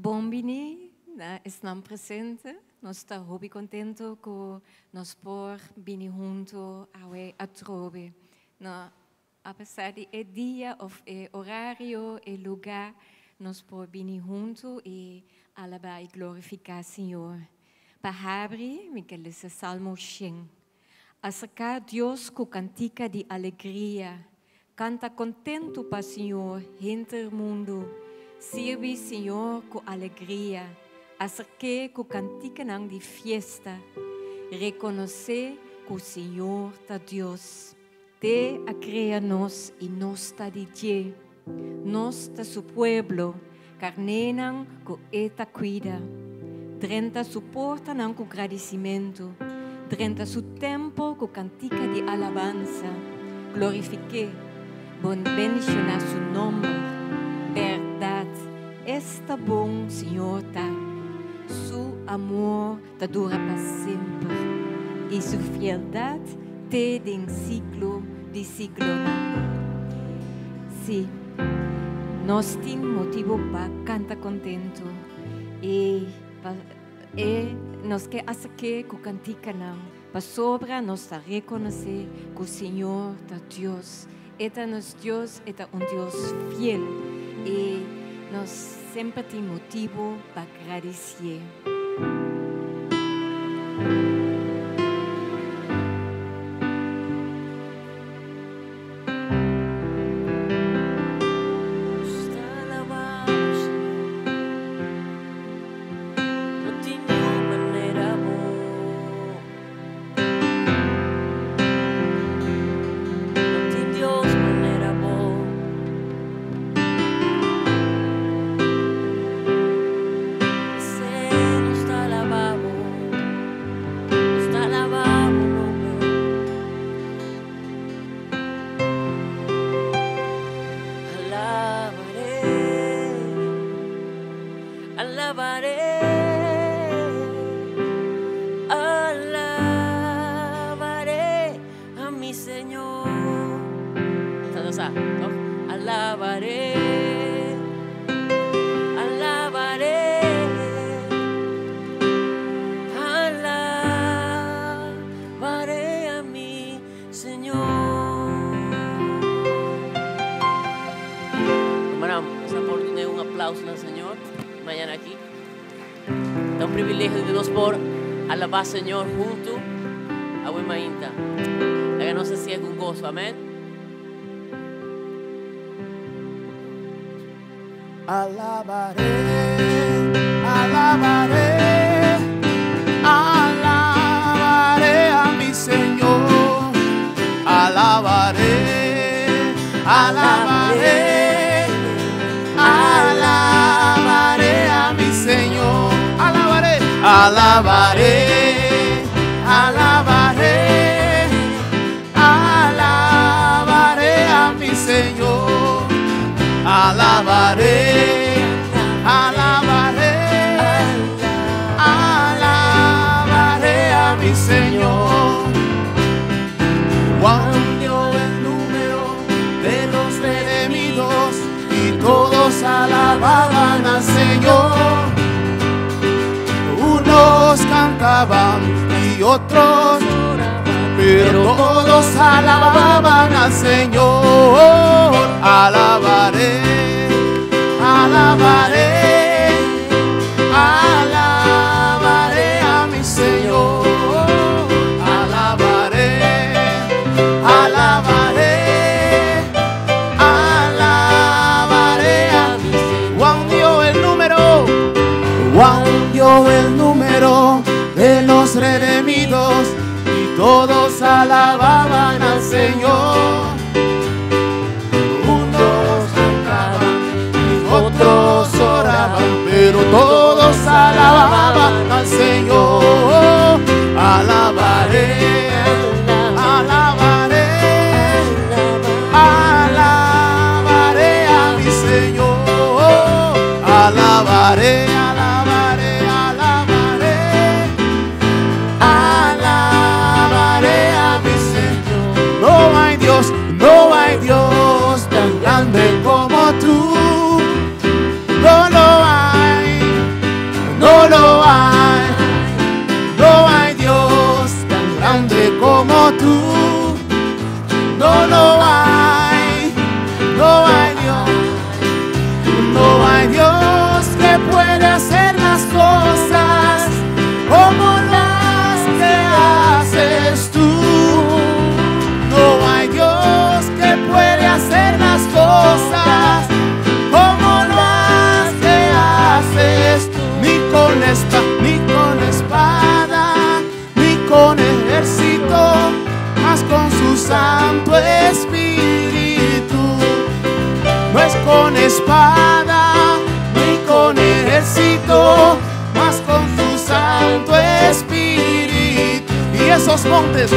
Bombini estão presentes. Nós estamos muito contentes com nós por vir junto a trobe. Apesar de dia, horário e lugar, nós por vir junto e alabar e glorificar o Senhor. Para abrir, Miguel, esse Salmo 100. Acercar Deus com cantica de alegria. Canta contento para o Senhor, entre o mundo. Sirve Senhor com alegria, acerque com cantica de festa, reconhecer que o Senhor é Deus, te a criar nós e nós está de Deus, nós está seu pueblo, carnenan com eta cuida, drenta suporta com agradecimento, drenta su tempo com cantica de alabanza, glorifique, bendicionar su nome, verdade, está bom, Senhor, tá. Su amor tá dura para sempre e su fialdade te de ciclo de ciclo. Sim, nós temos motivo para cantar contento e nós quer que com cantica não, para sobra nós reconhecer que o Senhor é Deus. Eta nosso Deus é Deus fiel e nós sempre temos motivo para agradecer. Alabar Señor junto a buen mainta. La que no se sigue con gozo, amén. Alabaré, alabaré, alabaré a mi Señor. Alabaré, alabaré, alabaré a mi Señor. Alabaré, alabaré, alabaré, alabaré a mi Señor. Alabaré, alabaré, alabaré a mi Señor. Cuando el número de los redimidos y todos alababan al Señor. Unos cantaban y otros lloraban, pero todos alababan al Señor. Alabaré, alabaré, alabaré a mi Señor. Alabaré, alabaré, alabaré a mi Señor. Juan dio el número, Juan dio el número de los redimidos y todos alababan al Señor. Unos cantaban y otros oraban, pero todos alababan al Señor. Alabaré, alabaré, alabaré a mi Señor. Alabaré, alabaré, alabaré, alabaré a mi Señor. No hay Dios, no hay Dios tan grande como tú. No lo hay, No, no hay Dios. No hay Dios que pueda hacer las cosas como las que haces tú. No hay Dios que puede hacer las cosas como las que haces tú. Ni con espada, ni con ejército, mas con su Santo Espíritu. No es con espada, ni con ejército, mas con su Santo Espíritu. Y esos montes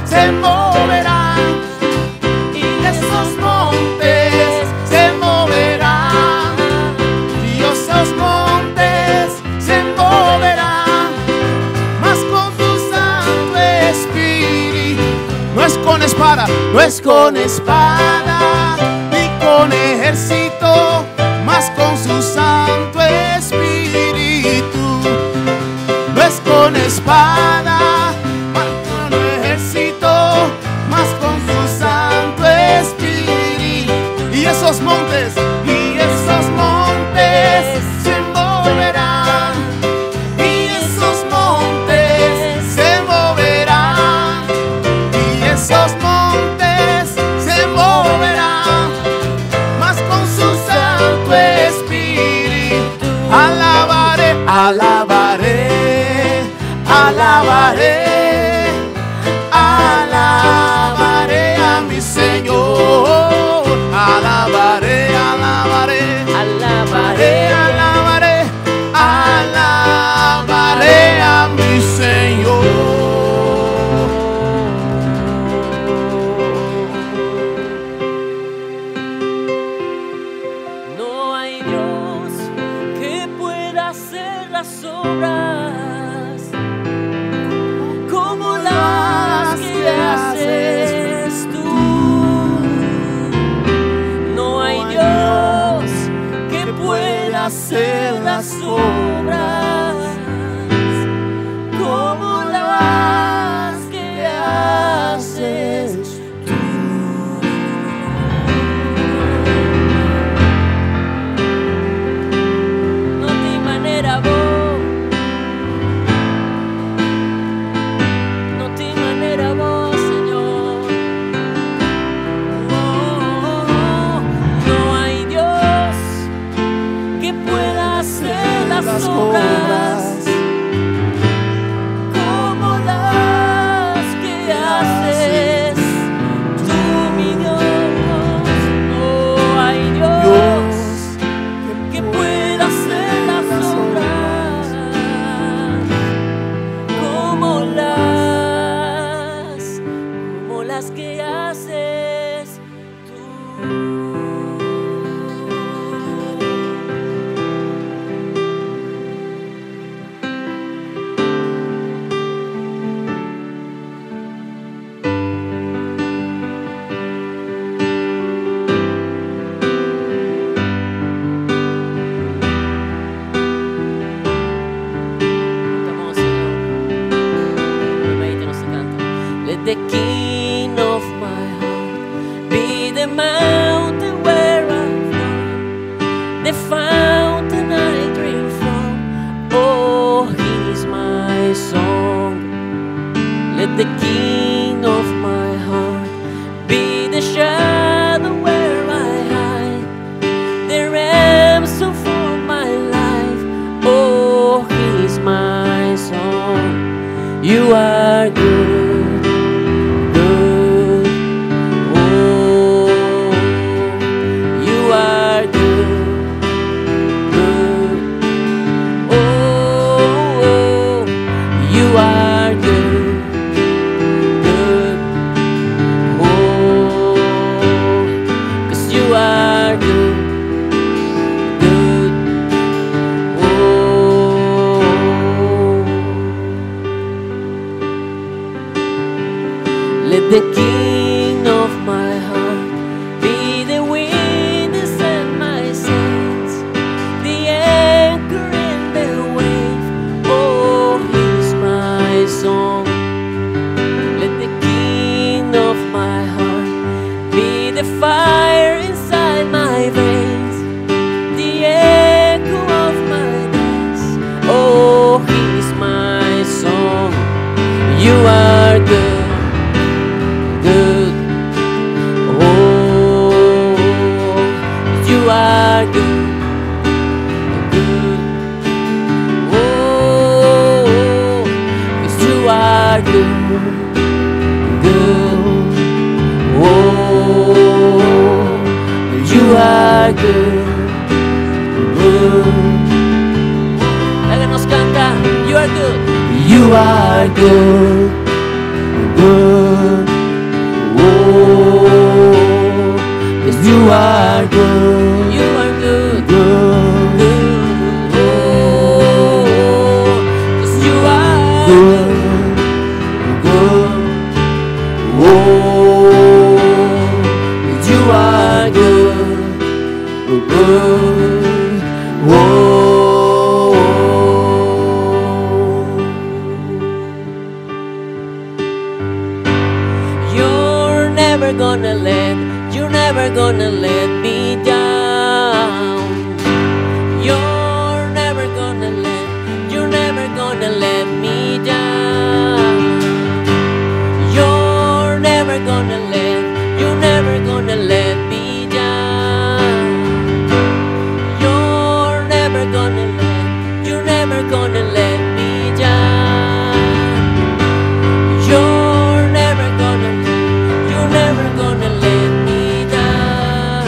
se moverán. Y esos montes se moverán. Y esos montes se moverán, mas con su Santo Espíritu. No es con espada, no es con espada, ni con ejército, mas con su Santo Espíritu. No es con espada, mas con ejército, mas con su Santo Espíritu. Y esos montes se moverán. Y esos montes se moverán. Y esos montes se moverán, mas con su Santo Espíritu. Alabaré, alabaré, alabaré, alabaré a mi Señor. Alabaré, alabaré, alabaré, alabaré, alabaré a mi Señor. No hay Dios que pueda hacer las obras como las que haces tú. No hay Dios que pueda hacer las obras como las que haces tú. No te manera vos, no te manera vos, Señor. No hay Dios que pueda hacer las obras como las que haces tú, mi Dios. No hay Dios que pueda hacer las obras como las que haces tú. Cantamos, Señor. Permítanos ese canto. Let the King of my heart be the mountain where I'm from, the fountain I drink from. Oh, He's my song. Let the King of my heart be the shadow where I hide, the ransom for my life. Oh, He's my song. You are good, good. Oh, you are good, good. Oh, you are good, good. Oh, 'cause you are good, good. Oh, let the King of my heart be the wind and my sails, the anchor in the wave. Oh, He's my song. Let the King You are good, good. Oh, yes, you are good. You are good, good, good. Oh, yes, you are good, good. Oh, yes, you are good, good. Oh. You're never gonna let me down. You're never gonna let me down. You're never gonna let me down. You're never gonna let me down. You're never gonna let me down. You're never gonna let me down.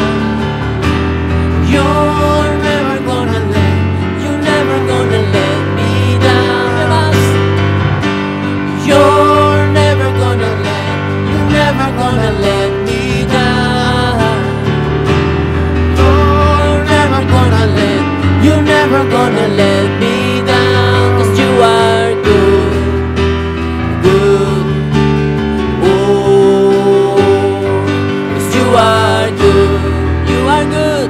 You're never gonna let me down. You're never gonna let me down. 'Cause you are good, good. Oh, 'cause you are good, you are good.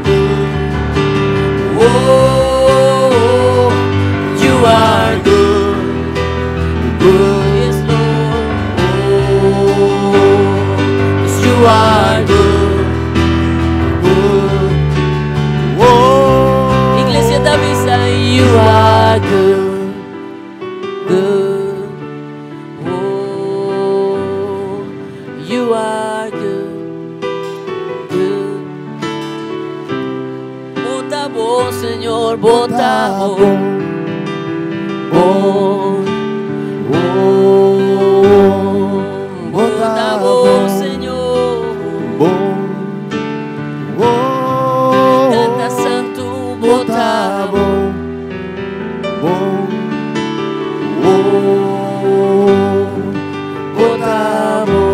Oh, you are good, good. Yes, Lord. Oh, 'cause you are good, good. Oh, Iglesia Tabisa, you are good, good. Oh, you are good, good. Bota voz, Señor, bota voz. Oh, oh, bota voz, Señor. Canta santo, bota voz. Bota voz.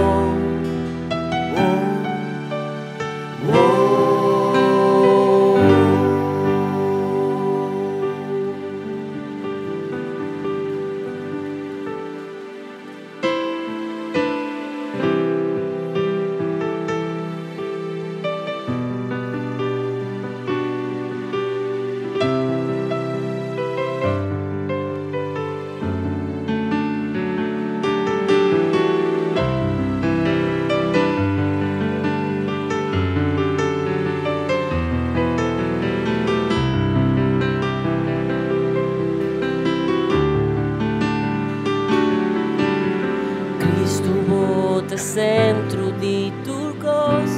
Cristo bota centro di turcos.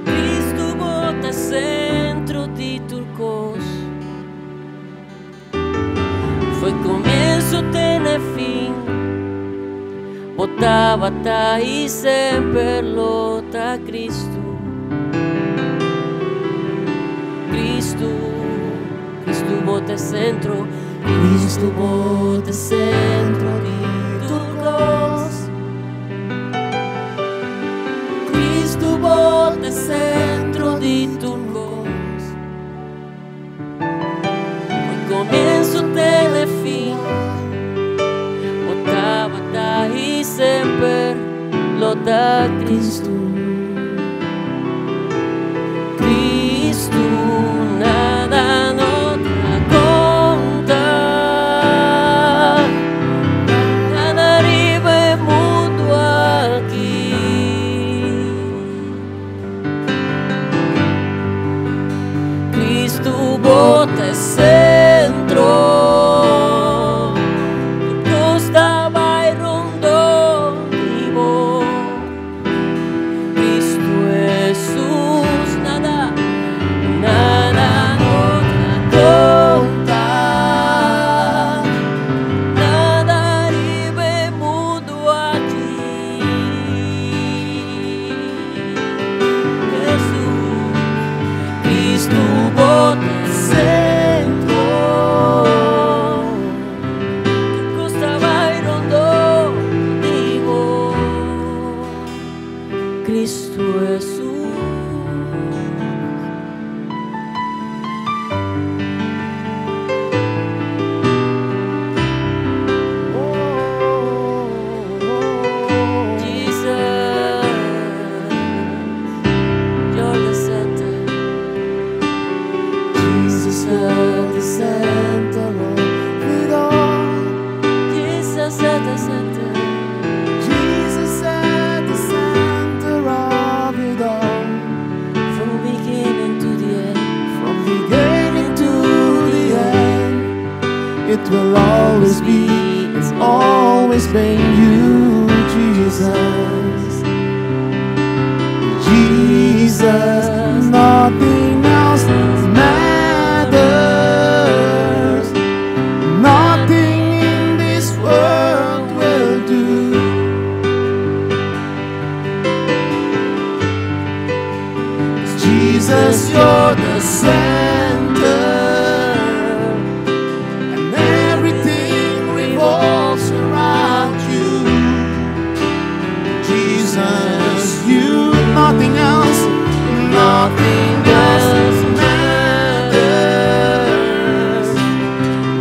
Cristo bota centro di turcos. Foi começo, tem fim. Bota bata e sempre lota Cristo. Cristo, Cristo bota centro. Cristo bota centro di turcos. Cristo bota centro di turcos. Foi começo, tem fim. Bota bata e sempre lota Cristo. Cristo nada não dá conta. Nada arriba é mudo aqui. Cristo bota centro. Cristo Jesus, nothing else matters. Nothing in this world will do. Jesus, you're the center, and everything revolves around you. Jesus, you, nothing else matters.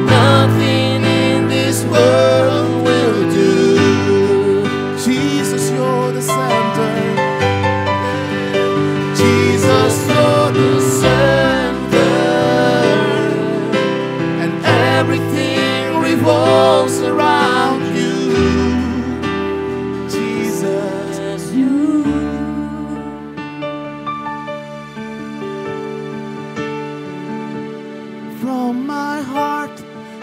Nothing in this world will do. Jesus, you're the center. Jesus, you're the center, and everything revolves around you. Jesus, you. From my heart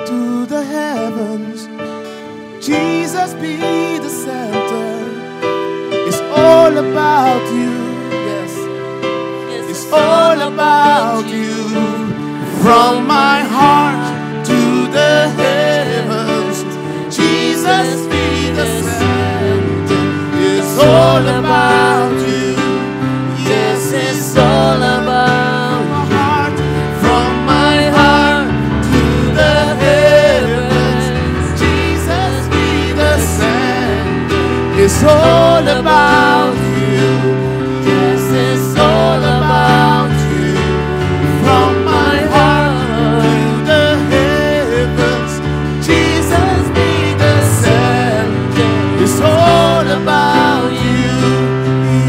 to the heavens, Jesus be the center. It's all about you. It's all about you. From my heart to the heavens, Jesus be the center. It's all about you. Yes, it's all about my heart. From my heart to the heavens, Jesus be the center. It's all about you. Yes, it's all about you. From my heart to the heavens, Jesus be the center. It's all about you.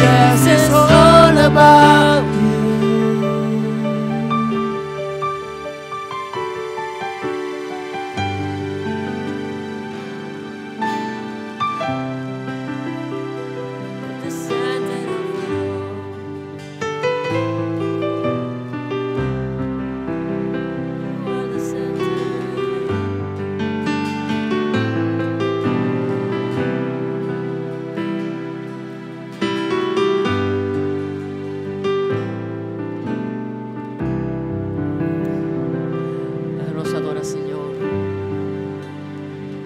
Yes, it's all about you. The center of it all. You are the center. Nos adora, Señor.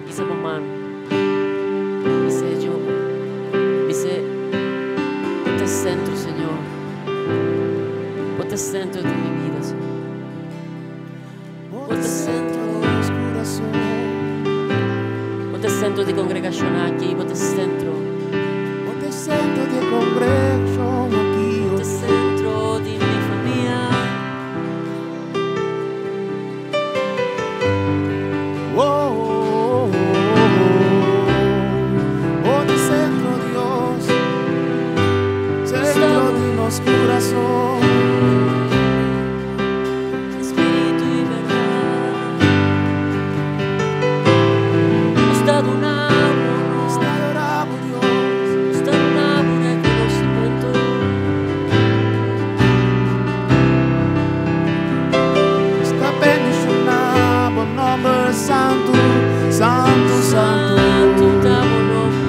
Dice mamá, dice yo, dice, ponte centro, Señor. Ponte centro de mi vida, Señor. Ponte centro de los corazones. Ponte centro di congregazione aqui, ponte centro. Ponte centro de congregación aquí. Ponte centro di mi famiglia. Oh, oh, oh, oh. Ponte centro, Dios. Centro de los corazones. Spirito e verdade. Nos dá do nabo, Está adorado, Dios. nos dá do nabo nel conoscimento. Está bendicionado o nombre santo, santo, Santo santo. davo nome.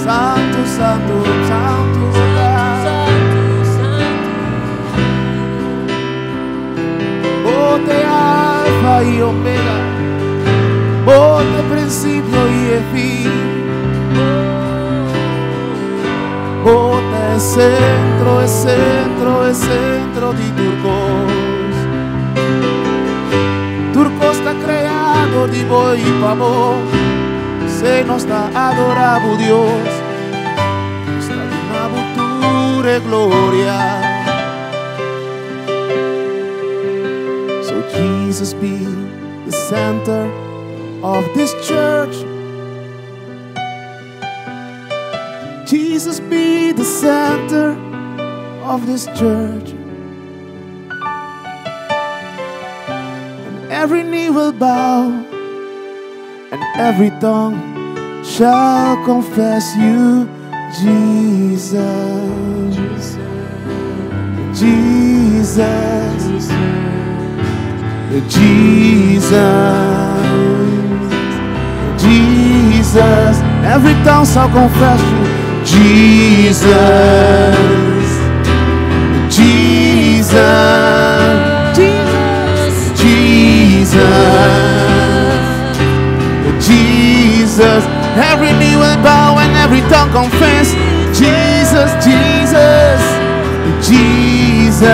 Santo, santo, santo, Santo, santo. Bote alfa y omega, bote principio y el fin, bote el centro, el centro, el centro de Turcos. Turcos está creado de boi y pavor, se nos está adorado Dios, está de una butura de gloria. So Jesus be the center of this church. Jesus be the center of this church. And every knee will bow, and every tongue shall confess you, Jesus. Jesus. Jesus, every tongue shall confess you, Jesus. Jesus, Jesus, Jesus. Every knee will bow and every tongue confess. Jesus, Jesus, Jesus,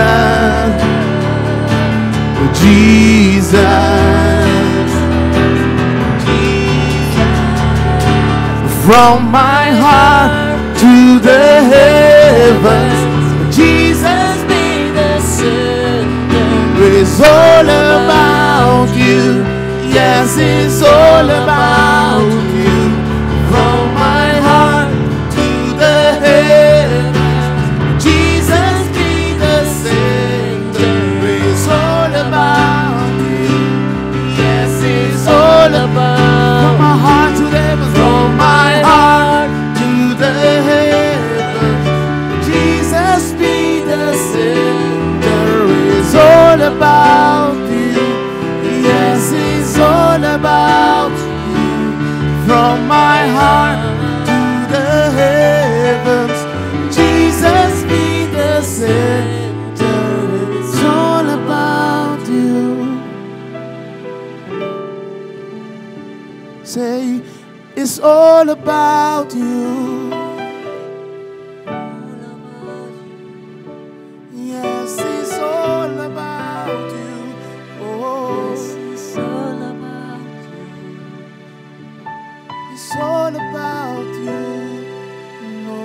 Jesus. From my heart to the heavens, Jesus be the center. It's all about you. Yes, it's all about you. From my heart to the heavens, Jesus be the center. It's all about you. Yes, it's all about. From my heart to the heavens, from my heart to the heavens, Jesus be the center. It's all about you. Yes, it's all about you. From my heart to the heavens, Jesus be the center. It's all about you. Say, it's all about you. Yes, it's all about you. Oh, it's all about you. It's all about you. No.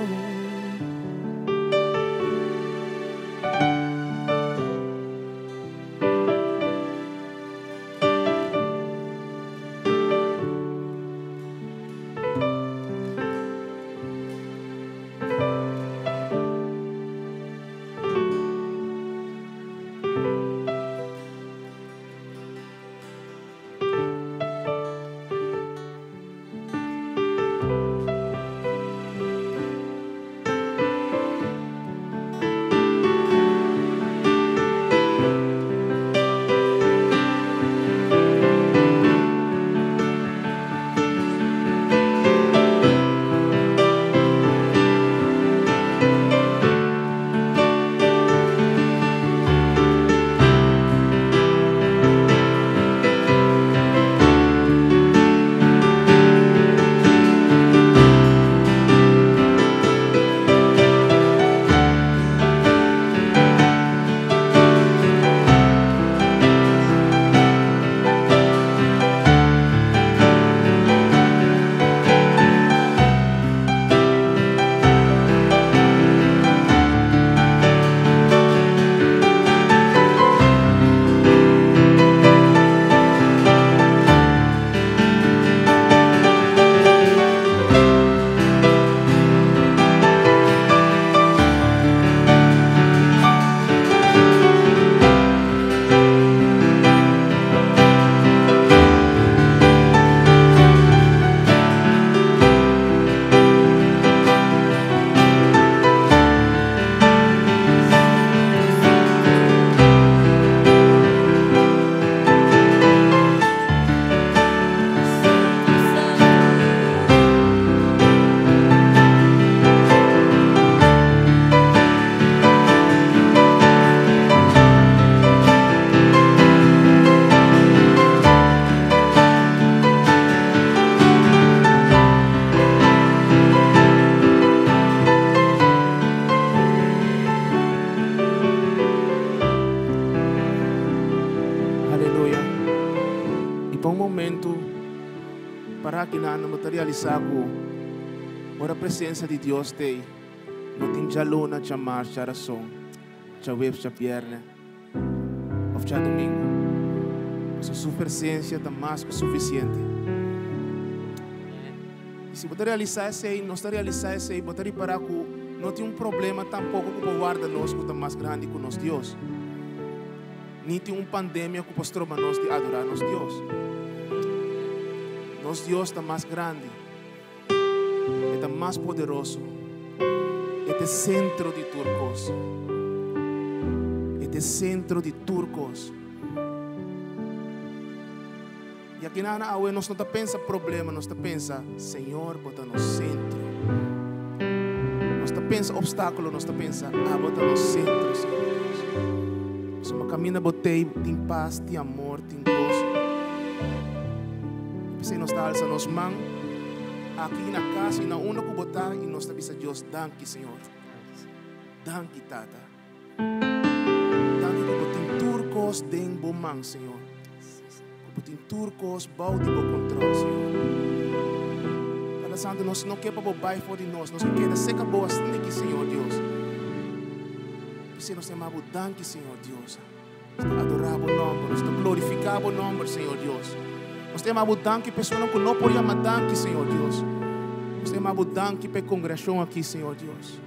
Para que nada materializar com a presença de Deus tem, não tem jalona, chamar, charação, chaweb, chapierna, ou já domingo. Sua presença está mais que suficiente. E se você realizar isso aí, não está realizar isso aí, você reparar que não tem problema tampouco que guarda nós que está mais grande que nosso Deus. Nem tem pandemia que pode trocar nós de adorar nosso Deus. Nosso Deus está mais grande, está mais poderoso, é centro de turcos, é centro de turcos. E aqui na Aue nós não está pensando problema, nós está pensando Senhor, bota no centro. Nós está pensa obstáculo, nós pensa, bota no centro, Senhor Deus. Se uma caminha botei, tem paz, tem amor, tem gozo. Se nós está alçando as mãos, aqui na casa, e na única que botar, e nós está Deus, danke, Senhor. Danke, Tata. Danke que botem turcos den bom mão, Senhor. Que botem turcos, bom de bom controle, Senhor. Cada santo, nós não quer para bobar fora de nós quer seca boa aqui, Senhor Deus. Se nós temos danke, Senhor Deus. Nós adorar o nome, nós glorificar o nome, Senhor Deus. Nós temos danke pessoas que não podem danke, Senhor Deus. Nós temos danke para a congregação aqui, Senhor Deus.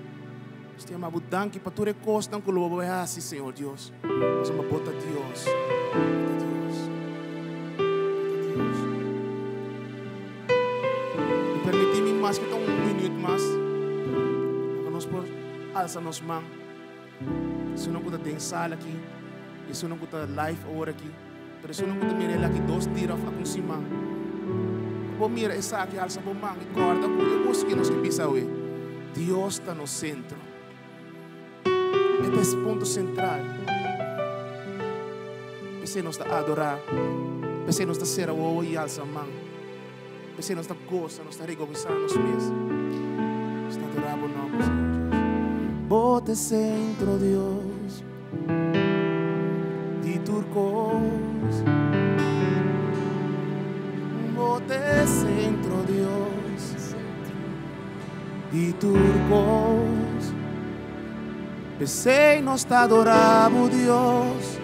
Nós temos danke para toda coisa que o lobo é assim, Senhor Deus. Nós vamos botar Deus. E permitir-me mais que minuto mais. Nós podemos alçar nossas mãos. Se não puder ter sala aqui, se não puder live hora aqui, mas se não puder mirar aqui 2 dias com cima. Vou mirar essa aqui, alça a mão e corda, eu gosto que nós pensamos, Deus está no centro. Este é o ponto central. Pensei nós a adorar, pensei nós a ser a oa e alça a mão, pensei nós a gostar, nós a recomeçar nos meses. Nós a adorar o nome do Senhor. Bote centro, Deus, de turcos. Bote centro, Deus, de turcos. Pensei nós a adorar o Deus,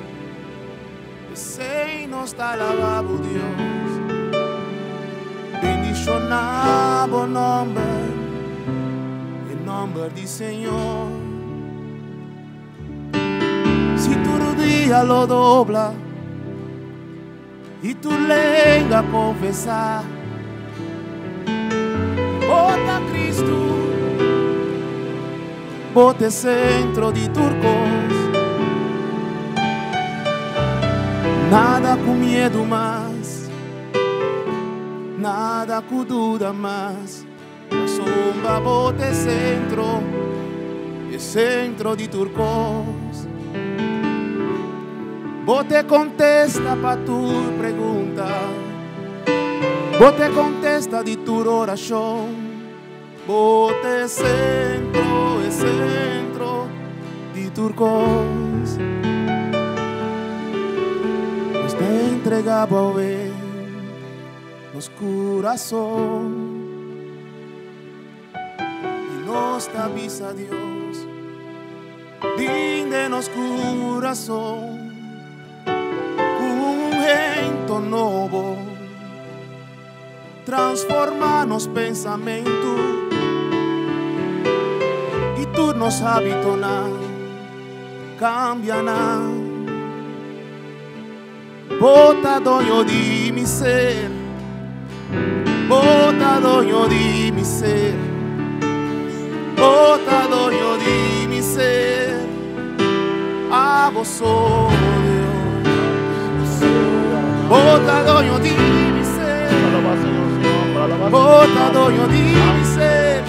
pensei nós a alabar o Deus, bendicionar o nome. Nombre di Señor. Si tu día lo dobla y tu lengua confesar, bota Cristo, bote centro de turcos. Nada con miedo más, nada con duda más. La sombra bote centro, el centro de turcos. Bote contesta pa tu pregunta, bote contesta de tu oración. Bote centro, el centro de turcos. Nos te entregaba a ver los corazones. Nos avisa Dios, díndenos corazón, un gento nuevo, transformanos pensamiento, y tú nos habitonas, cambianá, bota doño di mi ser, bota doño di mi ser. Bota doño di mi ser, a vos oh Dios. Bota doño di mi ser, bota doño di mi ser.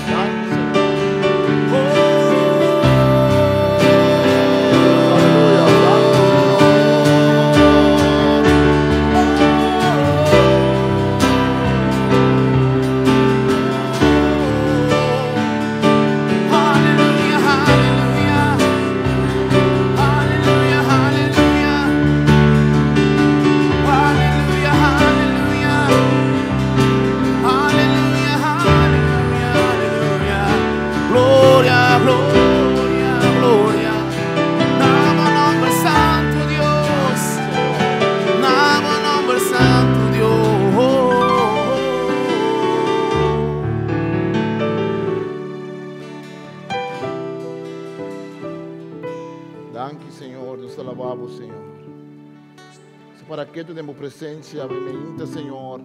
Para que tu temos presença, bem-vinda, Senhor.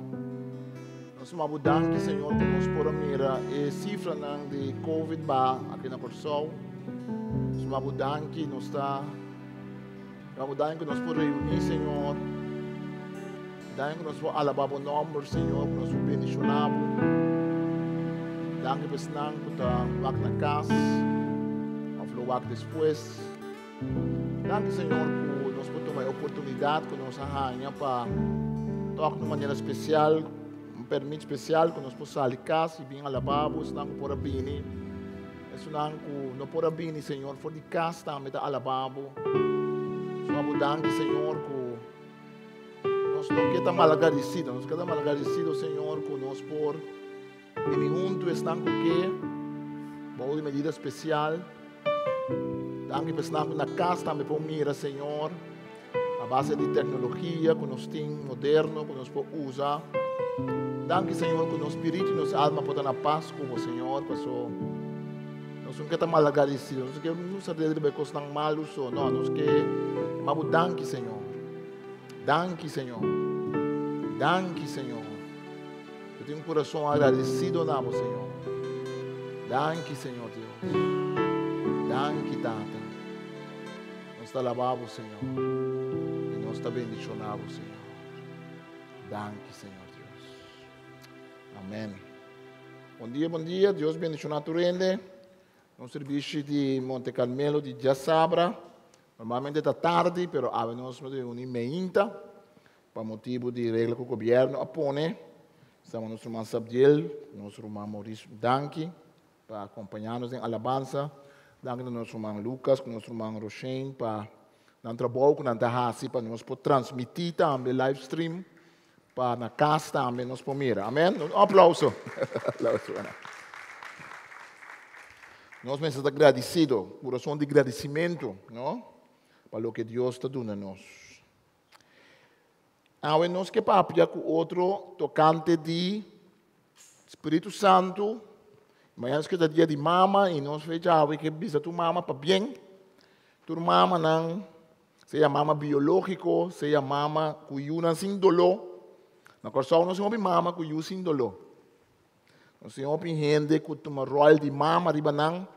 Nós somos danke, Senhor, que nós podemos mirar a cifra de Covid aqui na Corsol. Nós somos danke, nós está. Nós danke que nós podemos reunir, Senhor. Danke que nós podemos alabar o nome, Senhor, que nós podemos bendicionar. Danke por estar na casa, vamos falar depois. Danke, Senhor, por nos tomar a oportunidade que nos arranha para tocar de uma maneira especial, um permite especial que nos possa sair de casa e vir ao lavabo, senão que por bem. Senão que não por bem, Senhor, for de casa também ao lavabo. Só danke, Senhor, que nós não queremos mal agradecido, nós queremos mal agradecido, Senhor, que nos por e junto estão com que boa medida especial. Danke por estar na casa também por mira, Senhor, a base de tecnologia que nós temos moderno, que nós podemos usar. Danke, Senhor, que nosso espírito e nossa alma podem na paz com o Senhor, passou. Nós não queremos mal agradecidos, nós queremos saber de coisas não malas, não, nós queremos, mas danke, Senhor. Danke, Senhor. Danke, Senhor. Eu tenho um coração agradecido, não, Senhor. Danke, Senhor Deus. Danke, Tata. Nós te louvamos, Senhor. E nós te bendicionamos, Senhor. Danke, Senhor Deus. Amém. Bom dia. Deus bendicionar tu rende. No serviço de Monte Carmelo de Jassabra. Normalmente está tarde, mas agora nós temos 1h30 para motivo de regra que o governo apone. Estamos nosso irmão Sabdiel, nosso irmão Maurício Danke, para acompanhar-nos em alabança. Danke ao nosso irmão Lucas, com nosso irmão Rochen, para dar trabalho com a Tahasi, para nós poder transmitir também live stream, para na casa também nós podemos mirar. Amém? Um aplauso. Nós estamos agradecidos, coração de agradecimento, não? Para o que Deus está dando a nós. Agora nós que papia com outro tocante de Espírito Santo. Amanhã que é dia de mama e nós fechamos que bisa tu mama para bem. Tu mama não, seja mama biológico, seja mama cuyo não sem dolor. Na corção nós somos mama cuyo sem dolor. Nós somos gente que tem um rol de mama riba não.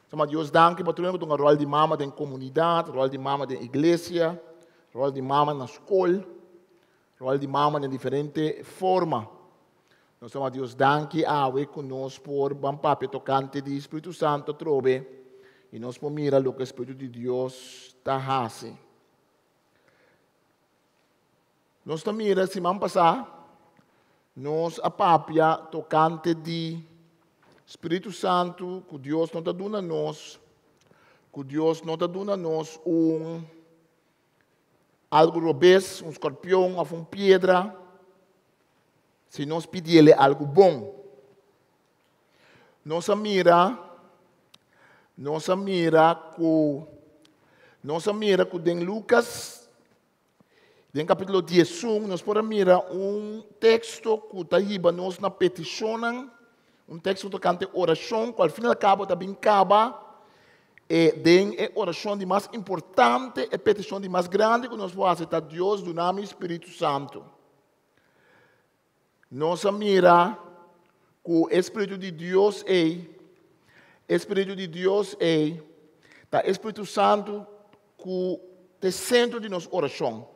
Sama Deus danke para tu tem um rol de mama da comunidade, rol de mama da igreja, rol de mama na escola. Rol de mama de diferente forma. Nós somos Deus danke awe conosco por bom papel tocante de Espírito Santo trobe e nós podemos mirar o que o Espírito de Deus está fazendo. Nós também mira semana passada nós a papia tocante de Espírito Santo que Deus não está dando a nós, que Deus não está dando a nós algo robusto, um escorpião, uma pedra, se nós pedirmos algo bom. Nós mira que em Lucas, em capítulo 10, nós podemos mirar texto que está aí, nós na petição, texto tocante oração, que ao fim e ao cabo também acaba. É a oração de mais importante, a petição de mais grande que nós podemos fazer a Deus do nome Espírito Santo. Nós mira que o Espírito de Deus o Espírito Santo que é centro de nossa oração.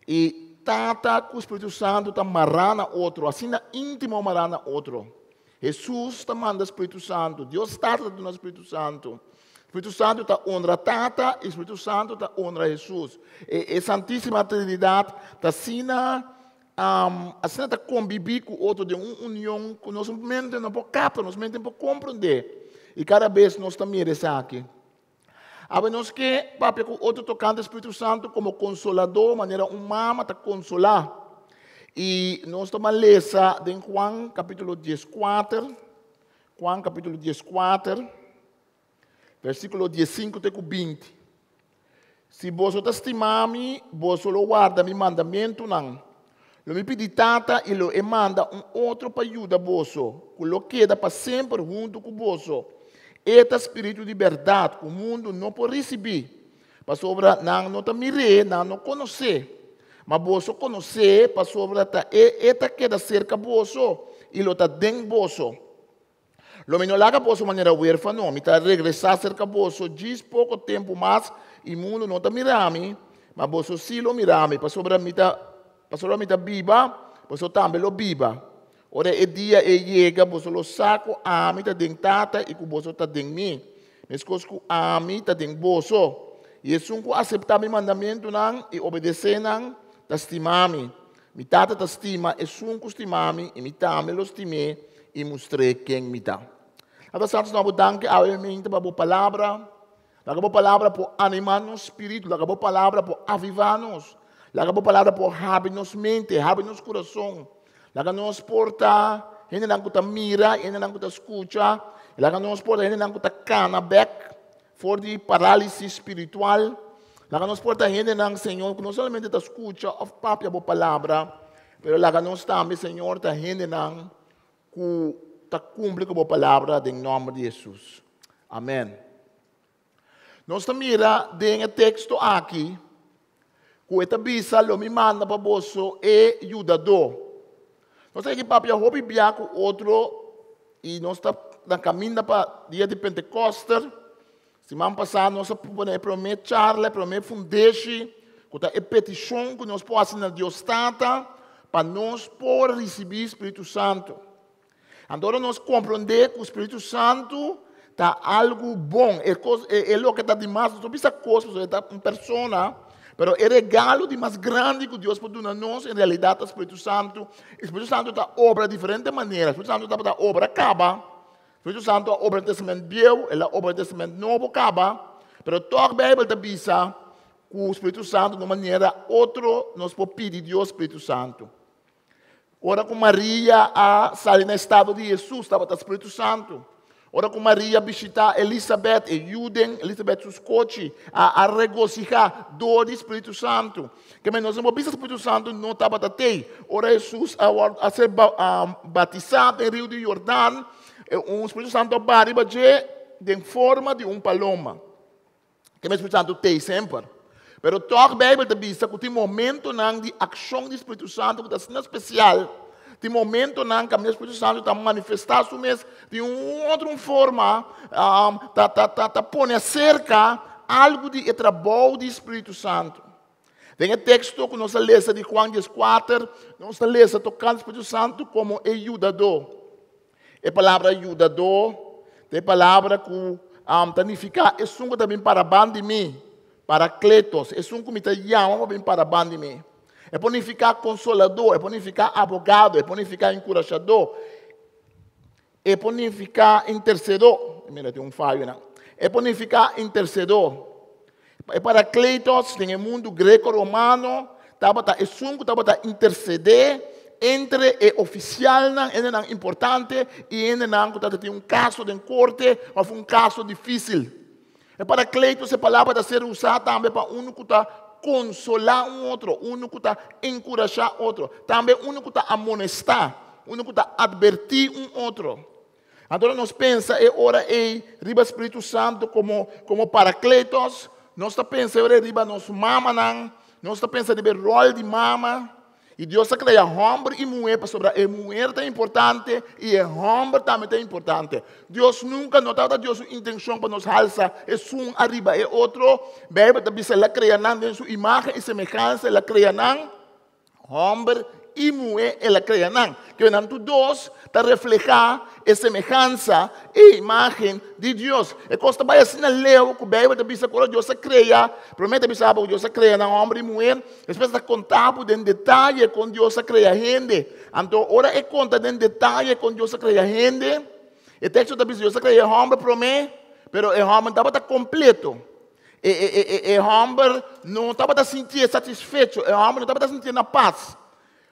E tata que o Espírito Santo está marrando outro, assim na íntimo marrando outro. Jesus está mandando o Espírito Santo. Deus está dando o Espírito Santo. O Espírito Santo está honra Tata e o Espírito Santo está honra Jesus. E a Santíssima Trindade está assim está conviver com o outro de uma união que nós mente não podemos captar, nós mente não podemos compreender. E cada vez nós também rezamos aqui. Agora nós que papai com outro tocante o Espírito Santo como consolador, maneira humana para consolar. E nós estamos a ler em Juan capítulo 14, versículo 15 até 20. Se você estimar-me, você lo guarda meu mandamento, não. Lo me pedi tata e lo manda outro para ajudar você, que lo queda para sempre junto com você. Este espírito de verdade que o mundo não pode receber. Para sobre não te mirar, não conhecer. Mas você conhecer, para sobre esta queda cerca de você e lo está dentro de você. Lo menor lá que você maneira huérfano, me está regressar cerca de você, diz pouco tempo mais, e o mundo não está mirando, mas você sim lo mirame, para sobre a mita biba, você também lo biba. Ora é dia e chega, você lo saco a mim tá dentro tata e que você tá dentro mim. Mas coisas que a mim tá dentro você. E é um que aceitar meu mandamento não e obedecer não, tá estimar-me. Mi tata tá estima, é um que estimar-me e mi tame lo estime e mostrei quem me dá. Agora, santos, nós danke a mente para a palavra. A palavra por animar nosso espírito, a palavra por avivar-nos, a palavra por abrir nossa mente, abrir nosso coração. Laga nos porta, hindi nang kuta mira, hindi nang kuta escucha, laga nos porta, hindi nang kuta cana back for the paralysis espiritual. Laga nos porta, hindi nang Senhor, que não somente ta escucha of papia bo palavra, pero laga nos também, Senhor, ta hindi nang ku ta cumpre com a palavra em nome de Jesus. Amém. Nós mira den texto aqui, que esta bisa lo me manda para você é ajudador. Nós aqui papia hobby biaco outro e nós está na caminho para dia de Pentecostes. Semana passada nós promete charla, promete fundeixe, que é petição que nós possamos na Deus tata para nós por receber o Espírito Santo. Agora nós compreender que o Espírito Santo está algo bom, é o que está demais, não precisa coisa, é uma pessoa. Pero o regalo de mais grande que Deus pode dar a nós, em realidade, é o Espírito Santo. O Espírito Santo está obra de diferentes maneiras. O Espírito Santo está obra acaba. O Espírito Santo é obra do Testamento Velho, é obra do Testamento Novo acaba. Pero toda a Bíblia está dizendo que o Espírito Santo, de uma maneira outra, nós podemos pedir a Deus o Espírito Santo. Ora com Maria, sai no estado de Jesus, estava o Espírito Santo. Ora com Maria visita Elizabeth e Juden, Elizabeth seus coches, a regocijar do Espírito Santo. Que nós não vimos o Espírito Santo não estava até. Ora Jesus a ser batizado em Rio de Jordão, o Espírito Santo arriba em forma de paloma. Que o Espírito Santo tem sempre. Pero toda a Bíblia diz que tem momento de ação do Espírito Santo que está especial. Tem momento que o Espírito Santo está manifestando de uma outra forma, está pondo cerca algo de trabalho do Espírito Santo. Tem o texto que nós lemos de João 14, nós lemos tocando o Espírito Santo como ajudador. A palavra ajudador, a palavra que significa, é um que também para de mim, para Cletos, é um que me chama para de mim. É para ficar consolador, é para ficar abogado, é para ficar encorajador, é para ficar intercedor. Mira, tem falho, não? É para ficar intercedor. É para Cleitos, tem o mundo greco-romano, é um que estava interceder entre o oficial, é importante, e que tem um caso de corte, ou um caso difícil. É para Cleitos, a palavra está ser usada também para um que está consolar outro, que está encorajar outro, também que está amonestar, que está advertir outro. Então nós pensamos, é hora riba Espírito Santo como Paracletos, nós pensamos, é riba nossa mama, nós pensamos no rol de mama, e Deus cria homem e mulher, para sobre a mulher é importante e o homem também é importante. Deus nunca notava Deus intenção para nos alçar, é um arriba, é outro, Bíblia diz ela cria em sua imagem e semelhança, ela cria homem e mulher, ela cria que não todos está reflejar a semelhança e imagem de Deus. E costa vai assim leu que a Bíblia diz que Deus cria, promete dizer que Deus cria homem e mulher, depois está contado em detalhe com Deus cria gente. Então, ora é conta em detalhe com Deus cria gente. O texto diz que Deus cria homem, promete, mas o homem estava completo. O homem não estava sentindo satisfeito, o homem não estava sentindo paz.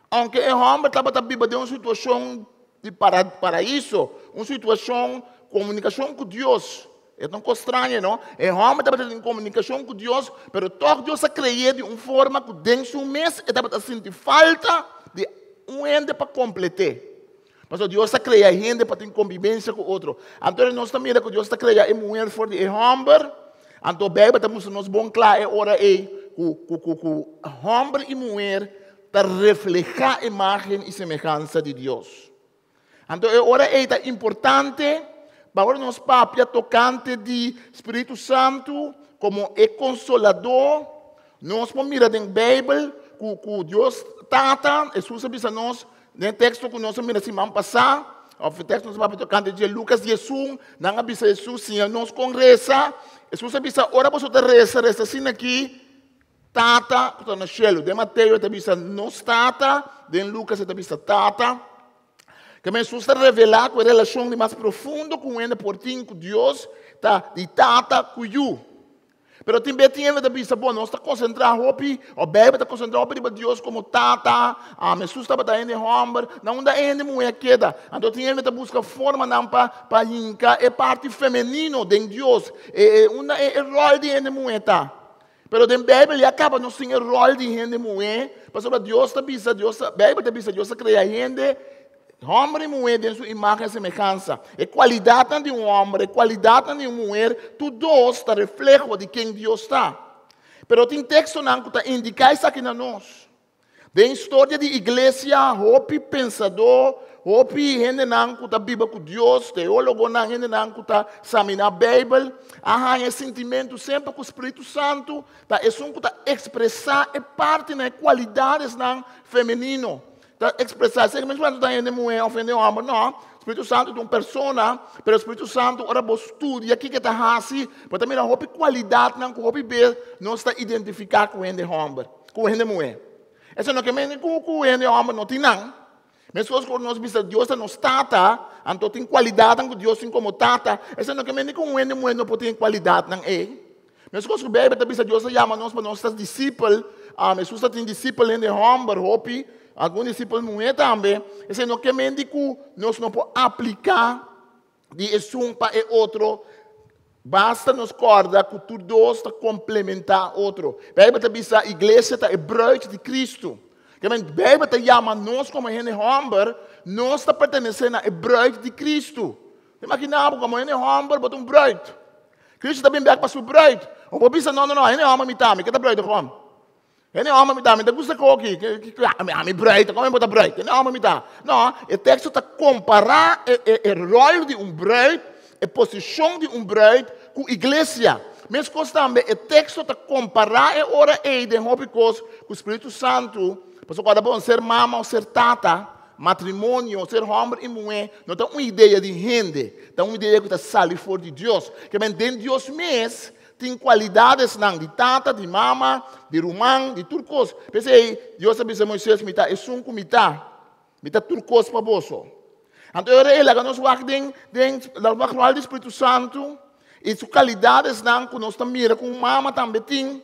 Aunque o homem estava vivendo uma situação de paraíso, uma situação de comunicação com Deus. É tão estranho, não? O homem estava em comunicação com Deus, mas todo Deus se criou de uma forma que dentro de um mês estava sentindo falta de um ente para completar. Mas Deus se criou gente para ter convivência com o outro. Então nós também que Deus se criou uma mulher for de homem. Então a Bíblia está nos bom claro, é hora que homem e mulher para reflejar a imagem e semelhança de Deus. Então, agora é importante para nós papia tocante de Espírito Santo como é consolador. Nós podemos mirar na Bíblia que Deus trata, Jesus diz a nós, no texto que nós vimos semana passada, o texto nós vamos tocar de Lucas 11, não avisa Jesus, sim, nós com reza, Jesus avisa, ora você reza assim aqui, tata, que está no cielo, de Mateus avisa, nós tata, de Lucas avisa, tata, que Jesus está revelando com a relação mais profunda com ele por ti, com Deus, tá, de tata com you. Pero também tem que pensar, bom, nós está concentrado hopi, o bebê está concentrado hopi para Deus como tata, Jesus está batendo em homem, não dá ainda mulher queda. Então tem que buscar forma não para inca é parte feminino de Deus, é rol de ainda mulher tá. Pero den Bíblia ele acaba não sem rol de ainda mulher, para sobre Deus está bisa, Deus, Bíblia está bisa, Deus cria ainda homem e mulher de sua imagem e semelhança. A qualidade de homem, a qualidade de uma mulher, tudo está reflexo de quem Deus está. Mas tem texto que indica isso aqui na nós. De história de igreja, hopi pensador, hopi gente que está viva com Deus, teólogo, gente que está examinando a Bíblia, há sentimento sempre com o Espírito Santo, é um que está expressar a parte das qualidades feminino. Expressar, se mesmo quando está mulher ofender o homem, não. O Espírito Santo é uma pessoa, mas o Espírito Santo, ora, você estuda, aqui que está assim, mas também a qualidade, não, que não está identificado com o homem, com o mulher. Isso não é que com o homem não tem nada. Mas quando nós vemos Deus nos trata, então tem qualidade que Deus tem como trata, isso não é que com o homem mulher não pode ter qualidade, não é. Mas quando a Bíblia Deus chama nós para nós discípulos, Jesus tem discípulos em homem, alguns discípulos mulher também, isso não quer dizer que nós não podemos aplicar de um para o outro, basta nos acordar que tudo dois está complementar outro. A Bíblia diz que a igreja está é bruid de Cristo. A Bíblia chama nós como gente homem, nós está pertencendo a bruid de Cristo. Imagina como gente homem, botar bruid. Cristo também veio para sua bruid. O povo pensa, não, gente homem me tame, que está bruid como? Ele homem me dá, me gusta aqui, me breita, como botar breita? Ele homem me dá. Não, o texto está comparar o rol de breita, a posição de breita com a igreja. Mas também o texto está comparar a hora de com o Espírito Santo. Porque quando bom ser mama ou ser tata, matrimônio, ser homem e mulher, não tem uma ideia de gente, tem uma ideia que está saindo fora de Deus. Que dentro de Deus mesmo, tem qualidades de tata, de mama, de romã, de turcos. Pensei, Deus disse a Moisés, me está, é sunco, me está turcos para você. Então, ele nós vamos falar do Espírito Santo, e suas qualidades que nós estamos mirando com mama também tem,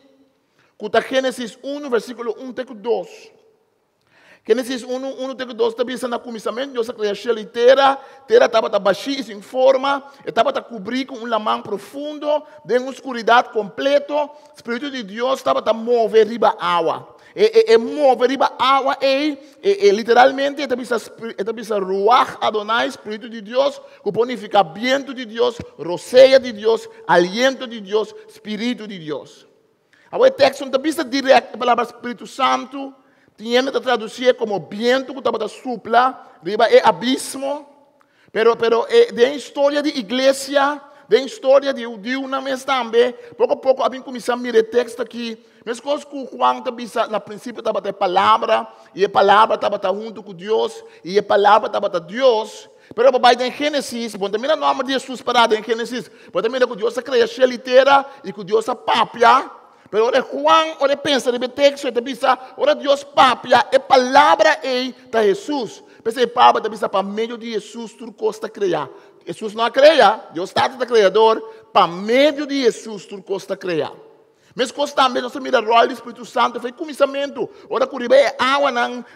que está Gênesis 1, versículo 1 até 2. Gênesis 1 até 2 está pensando no começamento, Deus criou a terra estava baixinha, sem forma, estava cobrindo com lamão profundo, de uma escuridade completa, o Espírito de Deus estava mover riba água. E mover riba água literalmente, está pensando ruach Adonai, Espírito de Deus, que ponifica viento de Deus, roceia de Deus, aliento de Deus, Espírito de Deus. Agora o texto não está pensando direto a palavra Espírito Santo, tinha que traduzir como viento que estava supla, riba é abismo, pero de história de igreja, de história de judeu na mesa também, pouco a pouco a gente começa a mirar o texto aqui, mas coisas que Juan está no princípio estava a palavra, e a palavra estava junto com Deus, e a palavra estava Deus, pero vai em Gênesis, bom, também não há nome de Jesus parado em Gênesis, mas também que Deus cria a litera e que Deus a papia. Pero ora Juan, ora pensa no texto, ele pensa, ora Deus papia, a palavra é de Jesus. Pensa a palavra pensa para meio de Jesus tudo costa criar. Jesus não cria, Deus está o criador, para meio de Jesus tudo costa criar. Mas constante, nós temos a rol do Espírito Santo, foi começamento. Ora que riba é água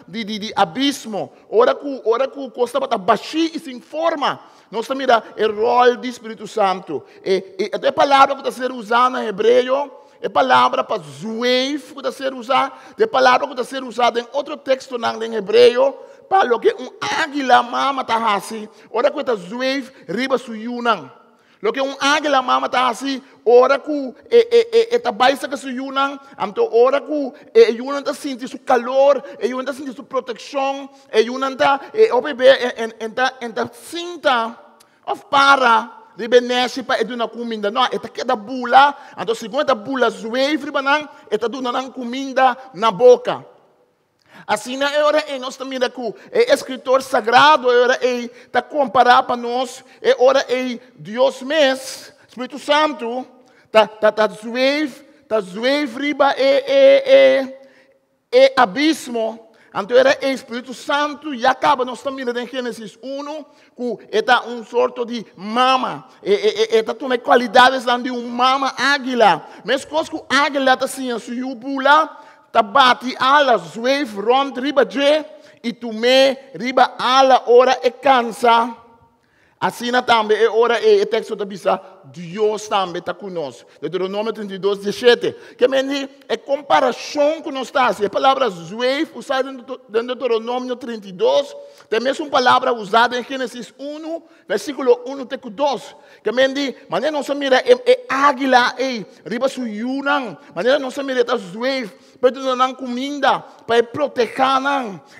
de abismo, ora que costa para baixinho e sem forma. Nós temos o rol do Espírito Santo. E a palavra que está sendo usada em hebreu, é palavra para zueif, que está sendo usada, é palavra que está sendo usada em outro texto em hebreu, para o que águila mama está assim, ora que está zueif, riba suyunang. Lo que águila mama está assim, ora que está baixa que suyunang, então ora que yunang está sentindo o calor, yunang está sentindo a proteção, yunang está sinta para de benesse para eduna comida não eta que da bula então segundo a bula zueivre banang eta duna nang comida na boca Assim, na hora nós também com escritor sagrado, está comparar para nós, hora Deus mesmo, Espírito Santo, está zueve riba abismo. Então era o Espírito Santo e acaba nós também em Gênesis 1 que está sorto de mama. Está tomando qualidades de mama águila. Mas coisa que águila está assim, se eu pula, está bate ala, zueve rond riba je e tomé riba ala ora cansa. Assim também ora o texto da Bíblia, Deus também está conosco. Deuteronômio 32, 17. Que é comparação que nós estamos. A palavra zueif, usada em Deuteronômio 32, também é uma palavra usada em Gênesis 1, versículo 1 até 2. Que maneira não se mira águila, riba suyunang, maneira não se mira zueif, para dar comida, para proteger.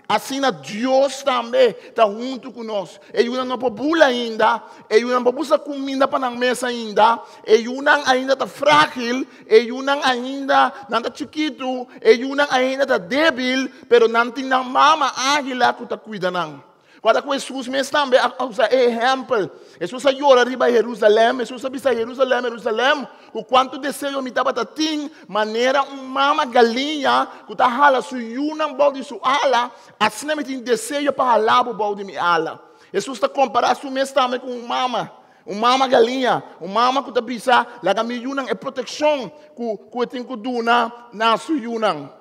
Assim, Deus também está junto conosco. Ele não pode ainda, ele não pode buscar comida para a mesa ainda, ele ainda está frágil, ele ainda está chiquito, ele ainda está débil, mas não tem uma mama águila que está cuidando. Quando Jesus mesmo também usa exemplo, Jesus chora arriba a Jerusalém, Jesus avisa Jerusalém, o quanto desejo me estava tendo, maneira mama galinha, que está hala suyuna balde su ala, assim me tem desejo para halar o balde mi ala. Jesus está comparando isso mesmo também com mama galinha, mama que está bisa, lá que me é proteção que tem que dar na suyuna.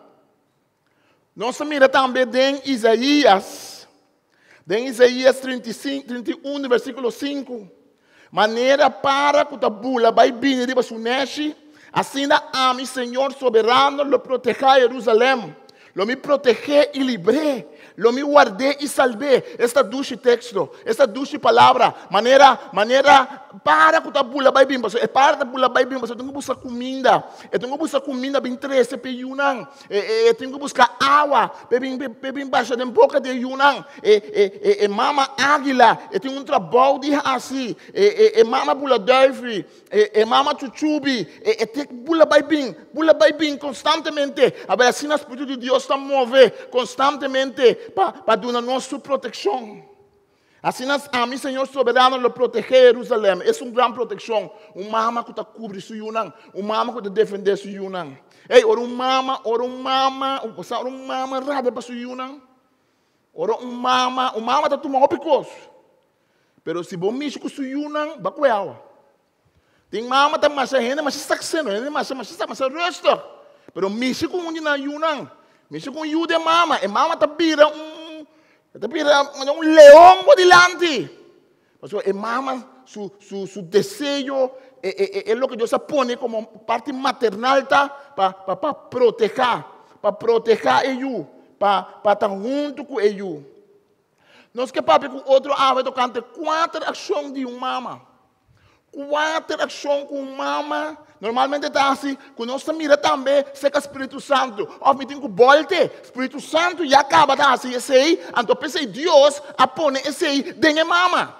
Nós mira também em Isaías. Em Isaías 31, versículo 5. Maneira para que a bula vai vir de Basuneshi, assim a mi Senhor soberano lo proteja Jerusalém, lo me proteger e libré, lo me guardé e salvé. Esta duche texto, esta duche palavra, maneira para que a bula vai vir, para que a bula vai vir, eu tenho que buscar comida, bem 13 pe Yunnan, eu tenho que buscar água, bem baixa de boca de Yunnan, mama águila, eu tenho trabalho de assim, mama bula dove, mama chuchubi, bula vai vir constantemente, agora assim o Espírito de Deus está movendo constantemente para dar nossa proteção. Assim, a mi Senhor soberano lo protege Jerusalém. É uma grande proteção. Mama que está cobrindo su Yunnan. Mama que está defendendo su Yunnan. Ei, ora mama rada para su Yunnan. Ora mama está tomando picos. Pero se bom misto com su Yunnan, vai com ela. Tem mama está mais ainda, mas está sendo, mas resta. Pero misto com na Yunnan. Misto com Yude mama. E mama está vira leão por delante. Porque mama, su desejo, é o que Deus põe como parte maternal para proteger ele, para estar junto com ele. Nós que papi com outro ave tocante 4 ações de mama. 4 ações com mama. Normalmente está assim, quando nós mira também, se que o Espírito Santo, me tem que voltar, Espírito Santo e acaba tá assim, esse aí, então pensei, Deus, apone esse aí, dentro mama.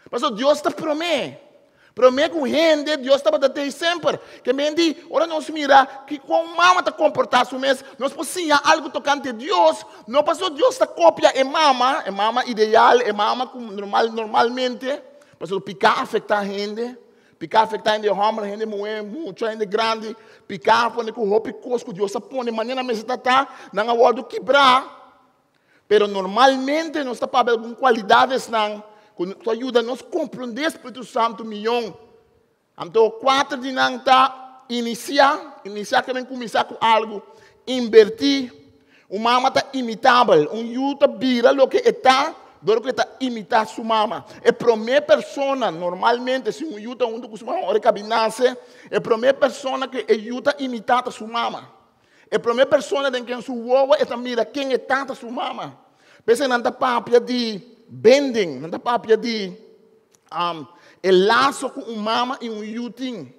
Mas Deus está promete com gente, Deus está para ter sempre. Que me diz, ora nós mira, que com mama está comportando mesmo, nós podemos algo tocante a Deus, não passou Deus está copia é mama ideal, é mama normalmente, passou picar afeta a gente. Picar afeta a gente homem, a gente mulher, muita gente grande, picar põe com roupa cosco, Deus põe maneira mesmo está na hora de quebrar. Pero normalmente nós está para algumas qualidades não, que ajuda nós compreender o Espírito Santo milhão. Então 4 de não tá iniciar que vem começar com algo, invertir, uma mama está imitável, yuta vira o que está do que está imitar sua mama. É a primeira pessoa, normalmente, se um yuta junto com sua mama, hora que nasce, é a primeira pessoa que yuta imitar sua mama. É a primeira pessoa em quem sua avó está mira quem é tanta sua mama. Pensa não está papia de bending, não está papia de laço com uma mama e yutin.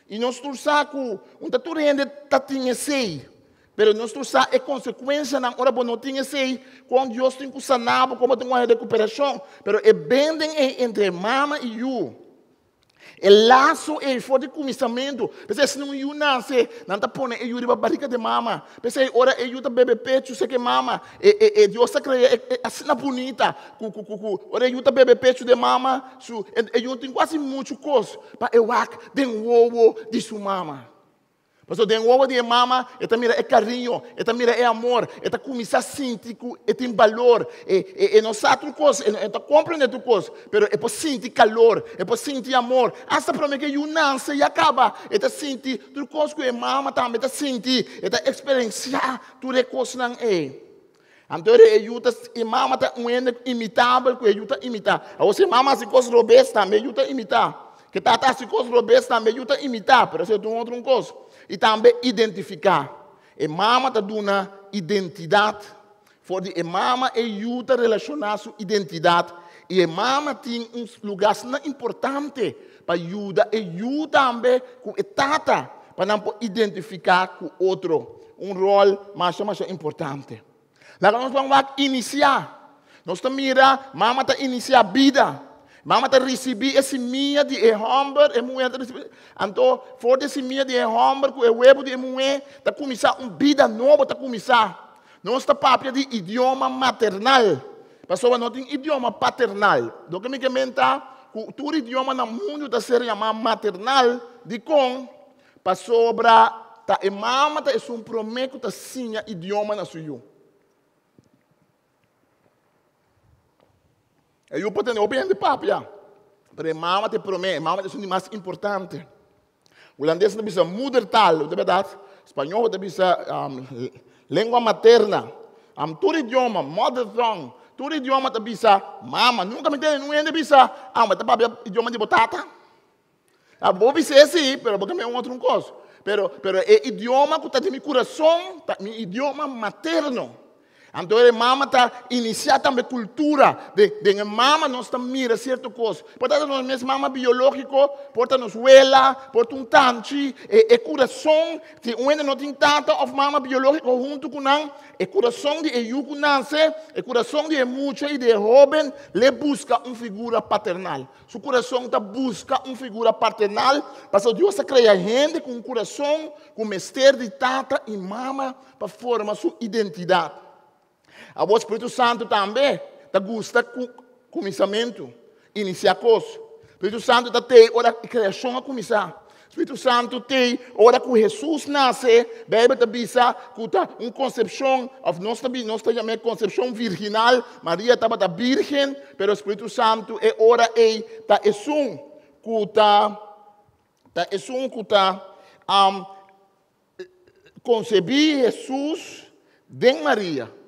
E nós torçamos com tatu rende tatinha sei. Pero nós trouxemos a consequência na hora que não tinha sei quando Deus tem que sanar como tem uma recuperação. Pero é bending entre mama e you. O laço é forte começamento. Pensei, se não eu nasce, não está pondo eu de barriga de mama. Pensei, ora eu está bebê pecho, sei que mama. Deus está criando assim na bonita. Ora eu está bebê pecho de mama, eu tenho quase muito coisa para eu ac de ovo de sua mama. Mas de ovo de mama, ela mira é carinho, ela mira é amor, ela começa a sentir que tem valor, não sabe outra coisa, ela compreende outra coisa, mas é para sentir calor, é para sentir amor. Hasta para mim que eu nasce e acaba, ela sente outra coisa que a mama também, ela sente, ela experienciar toda coisa não é. Então a mama está imitável, que ela imitar. A você mama se coisa robesta também, ela imitar. Que tata se coisa robesta também, ela imitar, mas é de outra coisa. E também identificar. A mama está dando uma identidade. Porque a mama ajuda a relacionar sua identidade. E a mama tem um lugar importante para ajudar. Ajuda também com a tata para não identificar com o outro. Um rol mais importante. Agora nós vamos iniciar. Nós estamos mirando, mama está iniciar a vida. Mama está recebendo esse minha de hamburger, e mulher está recebendo. Então, for esse minha de hamburger, com o huevo de mulher, está começar uma vida nova, está começar. Não está papia de idioma maternal. Pessoal, não tem idioma paternal. Do que me comenta, todo idioma no mundo está sendo chamado maternal, de com, para sobra, tá, e mama está um prometo, está sim idioma na sua. Eu posso ter opinião de papo, já. Mas mama te promete, mama é o mais importante. O holandês não precisa mudar, de verdade. Espanhol não precisa língua materna. Todo idioma, mother tongue, todo idioma não precisa mama. Nunca me entende, não precisa. Mas tem idioma de batata. Vou dizer sim, mas porque é outra coisa. Pero é idioma que está no meu coração, meu idioma materno. Então, a mama está iniciando também cultura. De mama nós estamos mirando certa coisa. Portanto, nós mesmos mama biológico, portanto, nos huela, portanto, tanto, e coração, se ainda não tem tanto of mama biológico junto com nós, o coração de Euco nasce, o coração de mucho e de jovem, ele busca uma figura paternal. Seu coração está busca uma figura paternal, porque Deus cria gente com um coração, com mistério de tata e mama, para formar sua identidade. O Espírito Santo também gosta do começamento, iniciar coisas. O Espírito Santo tem hora a criação a começar. O Espírito Santo tem hora que Jesus nasce, bebe tabisa, que uma concepção, nós chamamos concepção virginal, Maria estava virgem, mas o Espírito Santo é hora que concebir Jesus de Maria.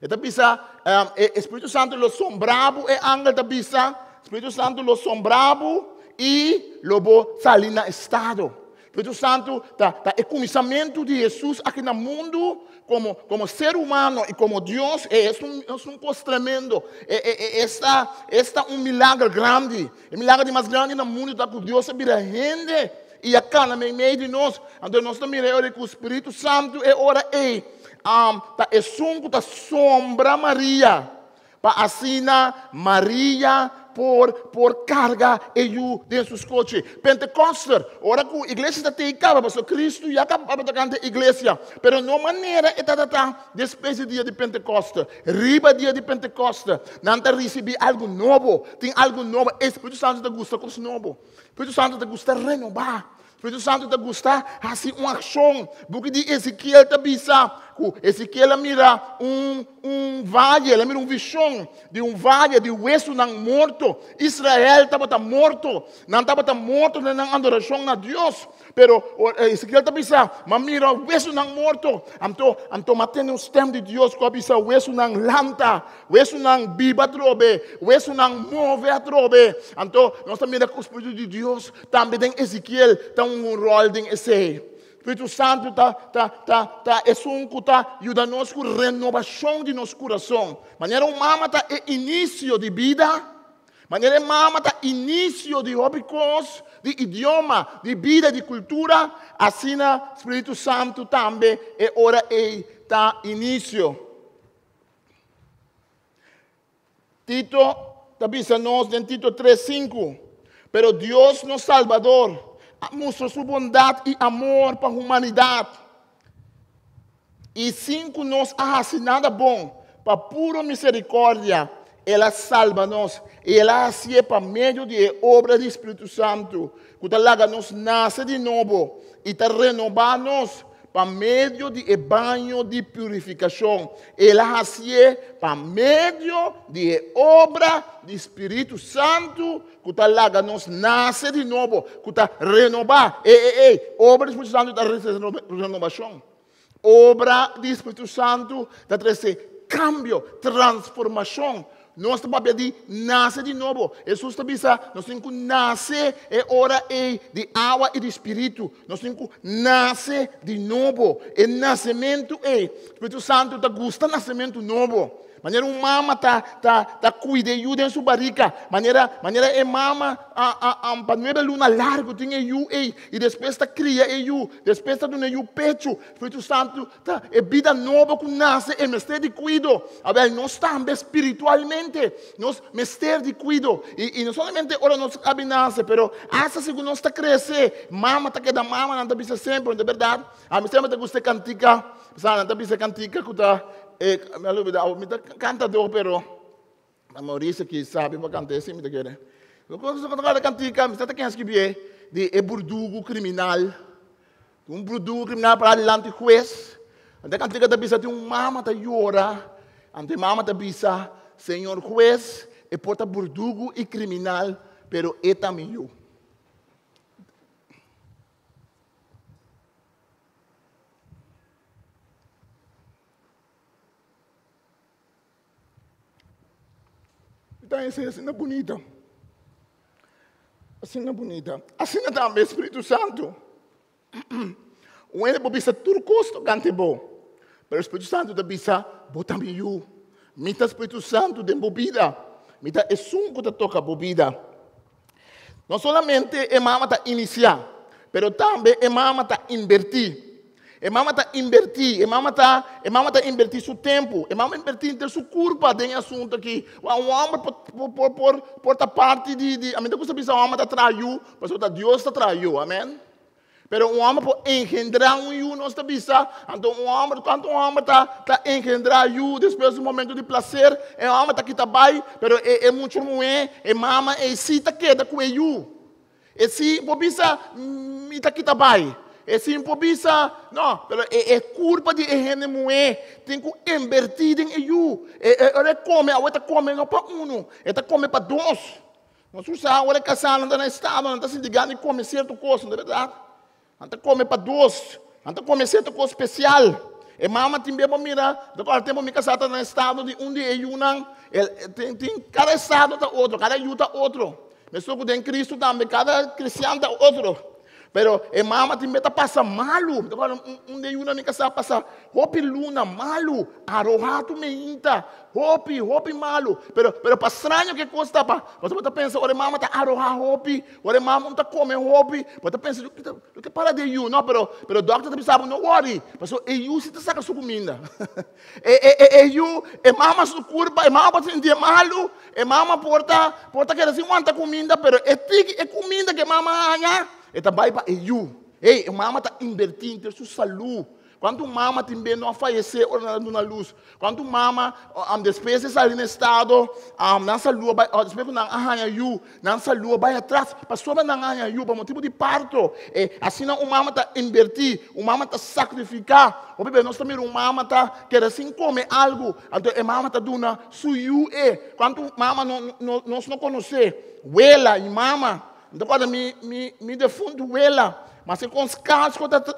Então, o Espírito Santo lo sombravo e ángel da bisa, o Espírito Santo lo sombravo e lobo salir no estado. O Espírito Santo é o começamento de Jesus aqui no mundo como ser humano e como Deus. É um coisa tremendo. É um milagre grande. O milagre mais grande no mundo é que Deus vira gente e acá no meio de nós. Então, nós estamos mirando que o Espírito Santo é hora é sunco da sombra Maria para assinar Maria por carga e o de seus coches. Pentecostes, ora que a igreja está tecada, mas Cristo já acabou de cantar a igreja, mas não maneira depois do dia de Pentecostes, riba dia de Pentecostes, não está receber algo novo, tem algo novo. O Espírito Santo gosta de coisa nova. O Espírito Santo gosta de renovar. O Espírito Santo está gostando assim uma ação. Porque de Ezequiel está bisa, Ezequiel mira vale, ele mira visão de vale de hueso não morto. Israel estava morto, não estava morto na adoração a Deus. Pero Ezequiel está bisa, mas mira hueso não morto. Então mantendo os tempos de Deus que bisa hueso não lanta, hueso não viva trobe, hueso não move a trobe. Então nós também com o Espírito de Deus também tem Ezequiel tem um rol de esse. O Espírito Santo é um que está ajudando-nos com a renovação de nosso coração. Maneira humana está é início de vida. Maneira humana está início de hábitos, de idioma, de vida, de cultura. Assim o Espírito Santo também é hora está início. Tito, está dizendo-nos em Tito 3:5. Pero Deus, nosso Salvador, mostrou sua bondade e amor para a humanidade. E cinco nós faz nada bom, para pura misericórdia, ela salva nós. E ela assim por meio de obra do Espírito Santo, que ela nos nasce de novo e te renova nós por meio de banho de purificação. Ela assim por meio de obra do Espírito Santo, que ela nos nasce de novo, que te renova. Obra do Espírito Santo da renovação. Obra do Espírito Santo da cambio, transformação. Nós estamos de nascer de novo. Jesus está dizendo, nós temos que nascer hora de água e de espírito. Nós temos que nascer de novo. O nascimento o Espírito Santo está gostando do nascimento novo. Maneira mama tá cuidando de sua barriga. Maneira mama para nova luna largo tem e depois está cria depois está dando o pecho. Espírito Santo tá vida nova que nasce e mistério de cuido. Agora nós estamos espiritualmente, nós mistério de cuido e não somente ora nós nasce, pero essa segundo nós está crescer, mama tá que da mama não tá bisa sempre, de verdade. A mim sempre tá gosta cantica, sabe, não tá bisa cantica que tá me cantador, pero a Maurício que sabe para cantar assim, me quer. Quando você canta cantica, me está quem escrever de burdugo criminal, burdugo criminal para adiante juiz. Ante cantica da bisa tem mama tá llora, ante mama tá bisa, senhor juiz, porta burdugo e criminal, pero também eu. Então, essa é a cena bonita. A cena bonita. A cena também, Espírito Santo. O ene pode ser tudo custo, cante bom. Mas o Espírito Santo também bisa, bota meio. Mita Espírito Santo de bebida. Mita é sunco que toca bebida. Não somente é mama tá iniciar, mas também é mama tá invertir. E mama tá invertir, e mama tá invertir seu tempo, e mama invertir ter sua culpa dentro assunto aqui. Um homem por parte de a minha coisa pensa um homem tá traiu, mas outra Deus tá traiu, amém? Pero um homem por engendrar eu nós tá bisa, então quando um homem tá engendrar eu depois do momento de prazer, é um homem tá que tá bem, pero é muito ruim, e mama é se tá queda com eu, e se por bisa me tá que tá bem. É improvisa, não, é culpa de gente mulher, tem que invertir em eu. Ela come, a outra come não para um, ela come para dois. Nós usamos, ela casar, não está no estado, não está se ligando e come certa coisa, não é verdade? Ela come para dois, ela come certa coisa especial. E mama tem bem para mirar, depois tempo me casar no estado de um dia eu não, tem cada estado está outro, cada eu está outro. Mas só que em Cristo também, cada cristiano está outro. Pero a mama também passa malo. Um dia uma minha casa passa hopi luna malo, arrojato meinta, hopi malo. Pero para estranho que custa pa. Você pode pensar, ora mama tá arrojar hopi, ora mama não tá come hopi. Você pensa, o que para de you, não? Pero o doctor também sabe, não worry. Mas eu se tá saca sua comida. Eu, mama sua curva, mama pode sentir malo, mama porta que assim quanta comida, pero é comida que mama ganha. Eta vai para eu. Ei, a mama está invertindo em sua saúde. Quando a mama também não falecer ou na luz. Quando a mama, depois de sair no estado, na saúde, depois que não arranha eu, na saúde, vai atrás, para só não arranha eu, para motivo de parto. Assim, a mama está invertindo, a mama está sacrificar. O bebê, nós também, a mama está querendo assim comer algo. Então, a mama está dando sua eu. Quando a mama nós não conhecemos, ela e mama, então, quando me defundo ela, mas com os casos que eu estou,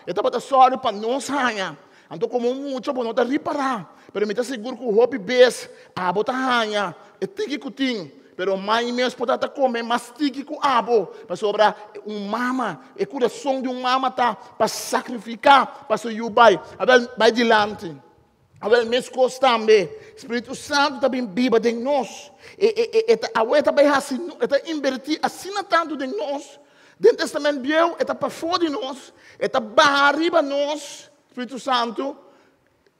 eu estou só para nós ganhar. Então, como muito, eu não estou reparar. Mas me está seguro que o hobby bes, botar ganhar, é tique que tem. Mas mais mesmo pode estar comendo, mas tique que abo, para sobrar mama, o coração de mama tá para sacrificar, para so you vai adiante. Agora, mesmo coisa também, Espírito Santo também vive em nós. A também assim, invertir assim tanto em nós. Dentro do Testamento Velho, para fora de nós, para arriba de nós, Espírito Santo.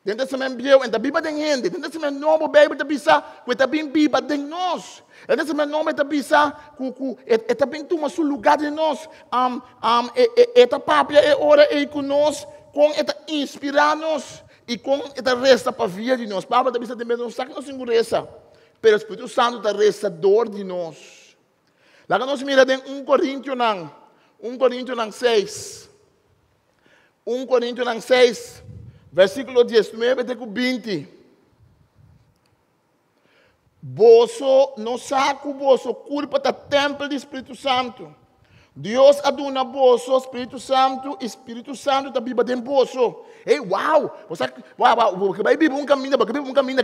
dentro desse mesmo bio, e da biba den gente, dentro desse mesmo nome, Bíblia está bisa, que está bem biba den nós. Dentro desse mesmo nome, está bisa, que está bem toma seu lugar de nós. Esta papia é hora aí com nós, com esta inspirar-nos, e com esta resta para via de nós. Papa está bisa também não sabe que nós segurança, mas o Espírito Santo está restador de nós. Lá que nós mira em 1 Coríntios 6. 1 Coríntios 6, versículo 19 até 20. Boso, não saco boso, culpa da templo do Espírito Santo. Deus aduna boso, Espírito Santo da Bíblia tem boso. Ei, uau! Porque vai viver um caminho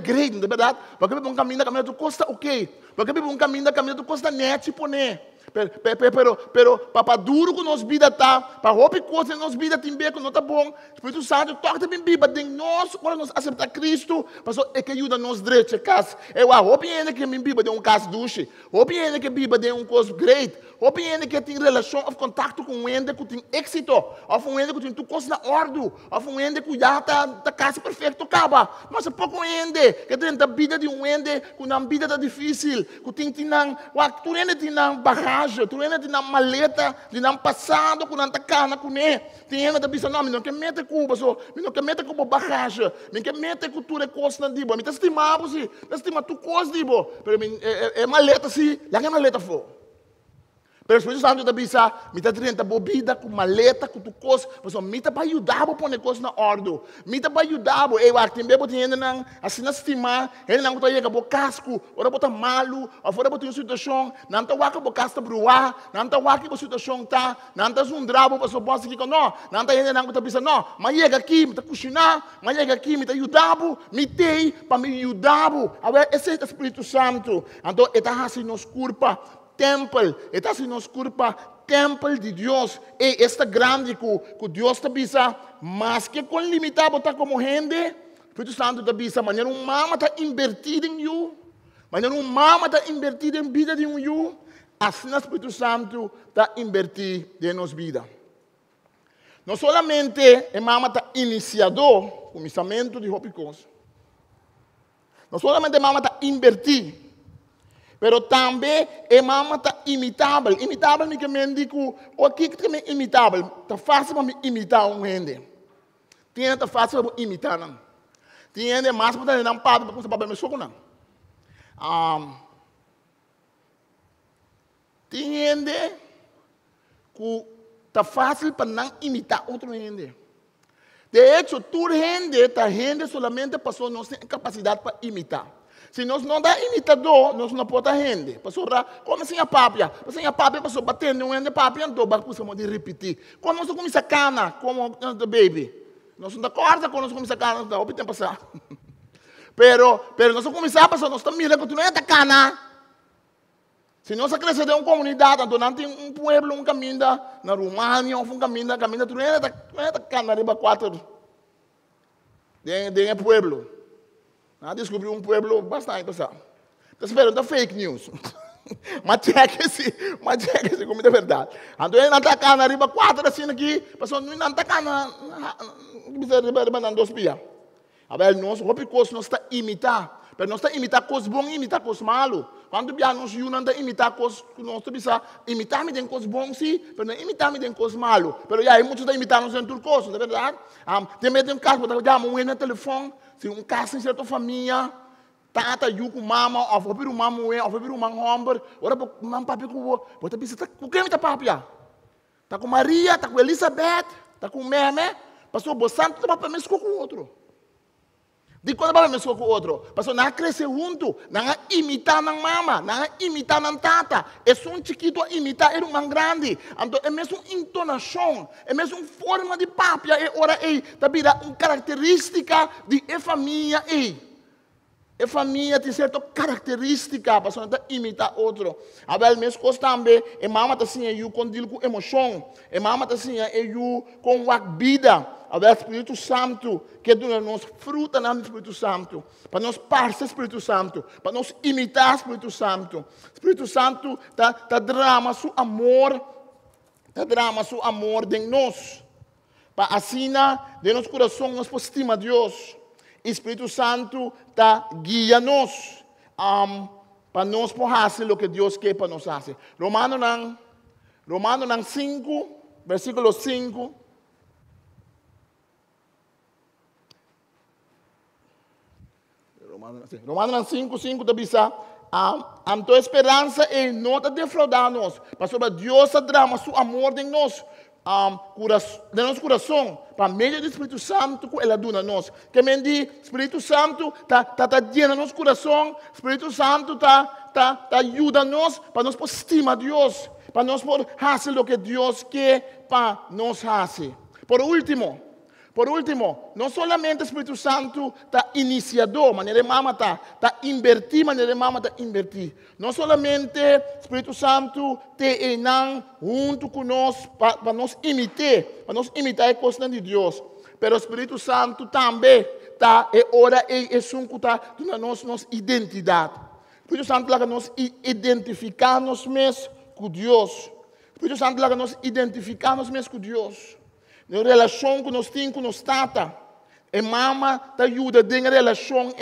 great, não é verdade? Porque vai viver um caminho do costa ok. Porque vai viver um caminho do costa net, poné. Pero para duro que nós vida tá, para roupa coisa nós vida também que não tá bom. Espírito Santo toca também Bíblia de nós, quando nós aceitar Cristo, pastor é que ajuda nós direito casa. Eu roupa ainda que minha Bíblia de um caso duche, roupa ainda que Bíblia de um coisa great, roupa ainda que tem relação ou contato com um ende que tem êxito, ou um ende que tem tu coisa na ordem, ou um ende que já tá casa perfeito acaba. Mas é pouco ende que tem da vida de um ende que na vida tá difícil, que tem não, tu ende tem não bagagem. Tu ainda tem uma maleta, de um passado, com uma cana, com ele. Tem ainda que não, não quer meter Cuba, não quer meter Cuba bagagem, não quer meter cultura costa de boa. Me estimar você, estimar tu coisa de boa. É maleta sim, lá que maleta for. Pero o Espírito Santo está bisa, me está trazendo bebida com maleta, com tu coisa, mas me está para ajudar a pôr coisa na ordem. Me está para ajudar, eu acho que tem bebo ainda não, assim não estimar, ele não está chegando para casco, ora botar malo, ou fora botar uma situação, não está waka para casa bruar, não está waka para situação tá, não está um drabo para sua boss aqui não está ainda não está bisa não, mas chega aqui, me está cozinhar, mas chega aqui, me está ajudar, me tem para me ajudar, agora esse é o Espírito Santo, então está assim nos culpa. Templo, está assim nos culpa, templo de Deus, e esta grande que Deus está bisa, mas que com limitado está como gente, o Espírito Santo está bisa, maneira mama está invertida em you, maneira mama está invertida em vida de you, assim o Espírito Santo está invertido em nossa vida. Não somente a mama está iniciador, o começamento de Hopicos, não somente a mama está invertida, pero também a mama está imitável. Imitável me digo, o que é imitável? Está fácil para imitar um gente. Está fácil para imitar não. Tem mais para não parar para você me soco não. Tem que está fácil para não imitar outro gente. De hecho, toda gente solamente passou nossa capacidade para imitar. Se nós não dá imitador, nós não podemos render. Passou como assim a papia? Assim a papia passou batendo, não é papia, então vamos repetir. Quando nós começamos a cana, como baby, nós não acorda quando nós começamos a cana, não tem passar. Pero nós começamos a passar, nós estamos mirando que não é da cana. Se nós crescer em uma comunidade, então não tem um pueblo, um caminho na România, um caminho, tu não é da cana, arriba 4. De pueblo. Descobriu um pueblo bastante pesado. Está esperando fake news. Mas cheque-se como é verdade. Então ele não está cá na riba 4 assim aqui, passou não está cá na riba 2 pia. Agora nós, o que nós está imitar, mas nós está imitar coisas boas e imitar coisas malas. Quando nós não está imitar coisas que nós está imitar me tem coisas boas sim, mas não imitar me tem coisas malas. Mas aí muitos estão imitando nos outros coisas, não é verdade? Tem um caso, eu já mandei no telefone. Se um caso em certa família, tata, com mama, ou vou vir uma mãe, ou vou vir uma homem, ora, mam papi com você pensa, com quem está papi? Está com Maria, está com Elizabeth, está com Meme, passou o santo, está para mesmo com o outro. De quando para mesmo com o outro? Passou não crescer junto, não imitar na mama, não imitar na tata. É um chiquito a imitar, é um grande. Então é mesmo entonação, é mesmo forma de papi, é ora é, tá vira uma característica de família A família tem certa característica para não imitar outro. A vel mesmo coisa também, a mama está assim, eu com emoção, a mama está assim, eu com a vida. A vel Espírito Santo, que dá nos fruta no Espírito Santo, para nós parecer Espírito Santo, para nós imitar Espírito Santo. Espírito Santo está drama seu amor de nós. Para assim, de nosso coração, nós podemos estimar Deus. Espírito Santo está guiando-nos para nós fazer o que Deus quer para nós fazer. Romanos 5, versículo 5. Romanos 5 diz: a tua esperança é não te defraudar-nos, mas sobre Deus derrama seu amor em nós, de nosso coração, para meio do Espírito Santo que Ele dá a nós. Que me diz, Espírito Santo está guiando nosso coração, Espírito Santo está ajudando-nos para nós poder estimar Deus, para nós poder fazer o que Deus quer para nós fazer. Por último, não somente o Espírito Santo está iniciador, maneira de mama está invertir, maneira de mama está invertir. Não somente o Espírito Santo está junto com nós para nos imitar a coisa de Deus. Mas o Espírito Santo também está dando nossa identidade. O Espírito Santo está nos identificar-nos mesmos com Deus. O Espírito Santo está nos identificar-nos mesmos com Deus. Na relação que nós temos com nós tata, a mama te ajuda na relação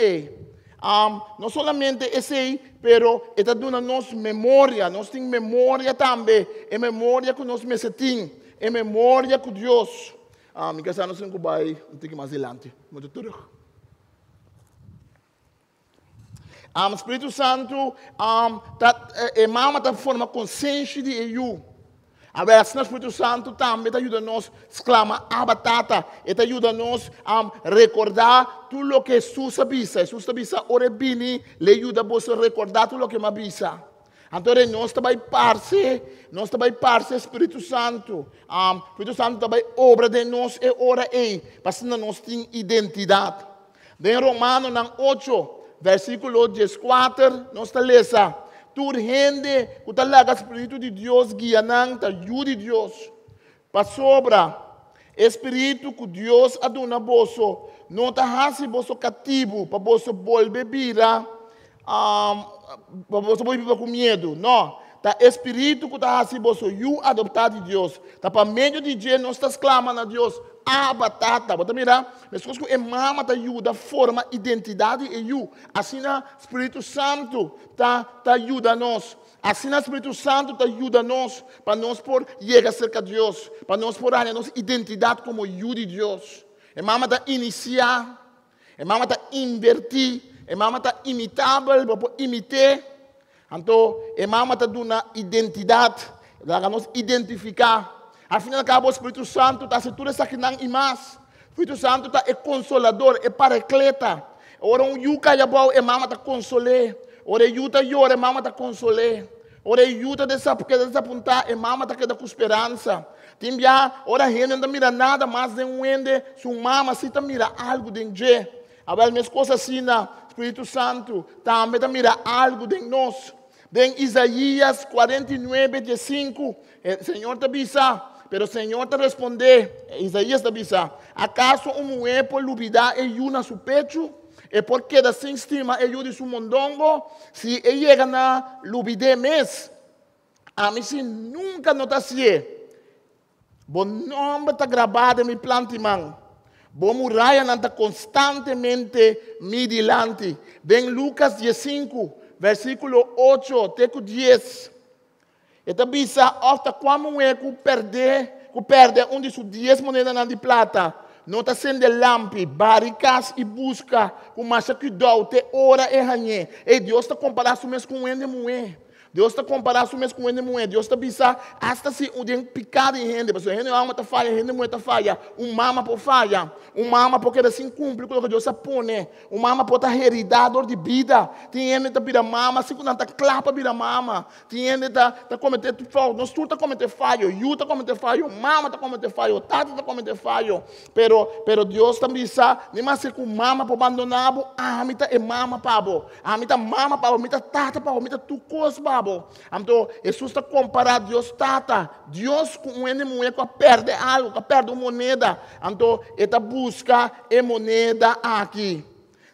não somente esse aí, mas está dando nossa memória. Nós temos memória também, é memória que nós temos, é memória com Deus. Me casar nós temos que vai um pouco mais adiante. Muito tudo. O Espírito Santo, a mama está forma consciente de eu. A versão do Espírito Santo também ajuda nos a exclamar a batata, ajuda nos a recordar tudo o que Jesus avisa. Jesus avisa, ora bem, lhe ajuda a você recordar tudo o que me avisa. Então, nós também parte do Espírito Santo. O Espírito Santo também obra de nós e ora aí, para nós ter identidade. Em Romanos 8, versículo 14, nós lemos. Tur gente que talaga Espírito de Deus guiando, ta ajuda Deus. Para sobra, Espírito que Deus aduna boso, não ta hasi boso cativo, para boso volver vira, para boso volver com medo. Não, ta Espírito que ta hasi boso, you adoptado de Deus. Ta para meio de dia nós ta exclamando a Deus, batata. Bota mirar, mas coisas que mama ta ajuda forma identidade e you. Assim o Espírito Santo ta ajuda nós. Assim o Espírito Santo ta ajuda nós para nós por chegar cerca de Deus, para nós por a nossa identidade como you de Deus. E mama ta iniciar, e mama ta invertir, e mama ta imitável para imitar. Então, e mama ta duna identidade, para nós identificar. Afinal, acabou o Espírito Santo está se tudo isso aqui não e mais. O Espírito Santo está é consolador, é paracleta. Ora yuca já bom, é mama está consolar. Ora yuta llora, é mama está consolar. Ora yuta desapontar, é mama está queda com esperança. Timbia, ora gente não mira nada mais de um ende, sua mama se tá mira algo dentro. Agora minhas coisas assim, o Espírito Santo também tá mira algo dentro nós. Em Isaías 49, 5, o Senhor te avisa. Pero o Senhor te responde, Isaías te avisa, ¿acaso mulher por lubidar e na su pecho? E porque da sem estima e de su mondongo? Se chega na lubidez mes, a mim se nunca notasse. Bom nome está gravado em minha plantimão. Bom muralha não está constantemente me dilante. Vem Lucas 15, versículo 8 até 10. Eta bisa ofta quando é que perde um de suas 10 moedas de prata, não está sendo lampi, barricas e busca com mais cuidado, te hora e ranhe. E Deus está comparando mesmo com ele moe. Deus está comparando mesmo com ele moe. Deus está bisa hasta se um dia picado em gente, porque gente alma está falha, gente moe está falha, mama por falha, mama porque assim cumpre com o que Deus põe, mama por estar heredador de vida. Tem gente que vira mama, se não está claro para virar mama. Tem gente que está cometendo falha, nós tudo está cometendo falha, you está cometendo falha, mama está cometendo falha, tata está cometendo falha. Pero Deus está bisa, nem mais se com mama por abandonar, a mim tá é mama pabo, a mim tá mama pabo, a mim tá tata pabo, a mim tá tu coisa pabo. Então, Jesus está comparando Deus tata, Deus com um inimigo que perde algo, que perde uma moneda. Então, ele busca a moneda aqui.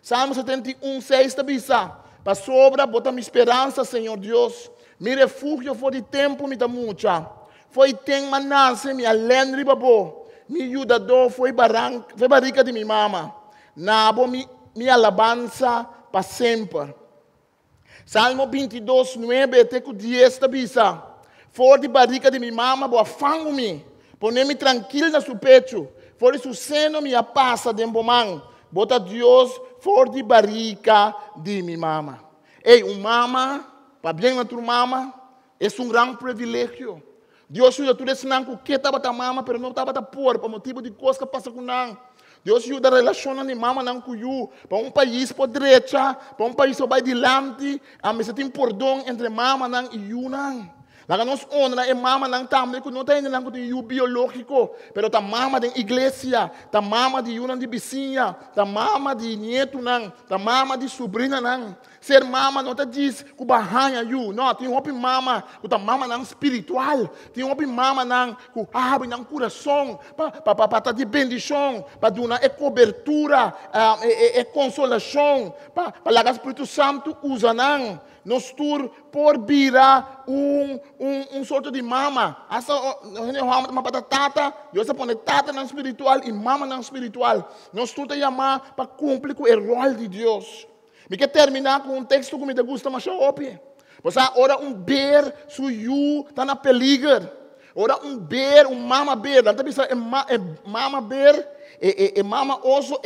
Salmo 71, 6 está dizendo, para sobra, bota minha esperança, Senhor Deus. Mi refúgio foi de tempo, me dá muita. Foi tem manança, me alendre, babo. Mi ajudador foi barrica de minha mama. Nabo, mi minha alabanza para sempre. Salmo 22, 9 até 10 tabisa. For de barriga de minha mama, boa fango-me. Põe-me tranquilo na seu pecho. For de seu seno, minha passa de embomang. Bota Deus for de barriga de minha mama. Ei, mama, para bem na tua mama, é grande privilégio. Deus ajuda tudo esse não que estava a mama, mas não estava a pôr, por motivo de coisa que passa com não. Deus ajuda a relação de mama não com you, para país por direita, para país que vai adiante, a mesa tem perdão entre mama não e you não. Lá nós honra é mama não também, que não tem não com you biológico, pero tá mama da igreja, tá mama de you não de vizinha, tá mama de nieto não, tá mama de sobrinha não. Ser mama não te diz que barranha you, não, tem uma mama, que tá mama não espiritual, tem uma mama não que abre não coração, para tá de bendição, para dar é cobertura, é consolação, para lá o Espírito Santo usa não. Nós tur por virar sorte de mama. Essa uma tata, eu se põe tata não espiritual e mama não espiritual. Nós tur te chamar para cumprir com o rol de Deus. Me quer terminar com texto que me gusta mais óbvio. Você ora ber suyu tá na peligro. Ora ber mama ber, não tá pensando mama ber, mama osso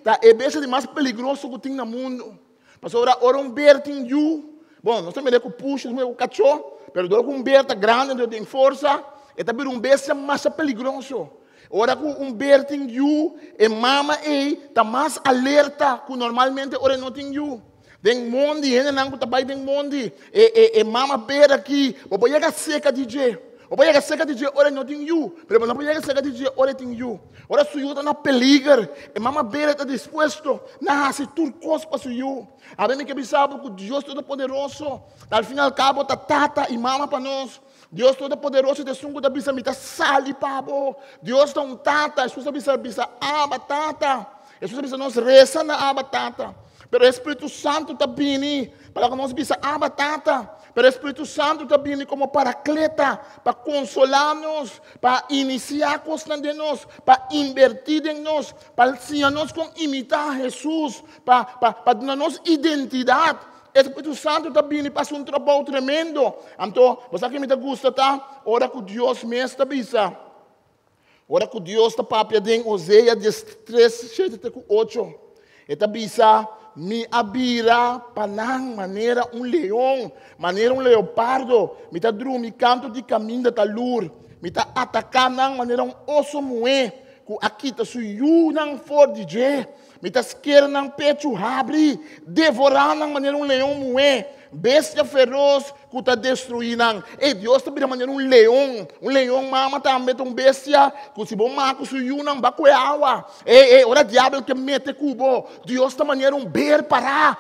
tá é besta de mais perigoso que tem no mundo. Mas ora ber tem you. Bom, nós temos que puxar o cachorro, mas o ber está grande, tem força, e também bestia mais perigoso. Ora com ber tem you, e mama está mais alerta que normalmente ora não tem you. Tem mundo, ainda não está bem tem mundo, e mama ber aqui, o boi é seca DJ. O pai é seca de ora não tem you, mas não pode seca de ora tem you. Ora su you está na peligro, e mama beira está disposto na se turcos para su you. A mim que sabe que Deus todo poderoso, al final e cabo tá tata e mama para nós. Deus todo poderoso de sungo da bisa mita sali pabo. Deus tá tata, Jesus bisa batata. Jesus bisa nós reza na batata. Pero o Espírito Santo está vindo para que nós bisa batata. Pero o Espírito Santo está vindo como paracleta para consolar-nos, para iniciar coisas de nós, para invertir em nós, para ensinar-nos como imitar Jesus, para dar-nos identidade. O Espírito Santo está vindo para fazer um trabalho tremendo. Então, você que me gusta, tá? Ora com Deus mesmo está bisa. Ora com Deus está para pedir Oséias 13, 7, 8. Está bisa. Me abira panang maneira leão, maneira leopardo, me tá me canto de caminho da talur, me tá atacar nang maneira osso moe, ku aqui tá suyu nang for DJ, me tá esquerda nang pecho abre, devorar nang maneira leão moe, bestia feroz que está destruindo. E Deus está de maneira leão mama também bestia, que se bom maco suyu não vai coer água. Ora diabo que mete cubo, Deus está maneira ber para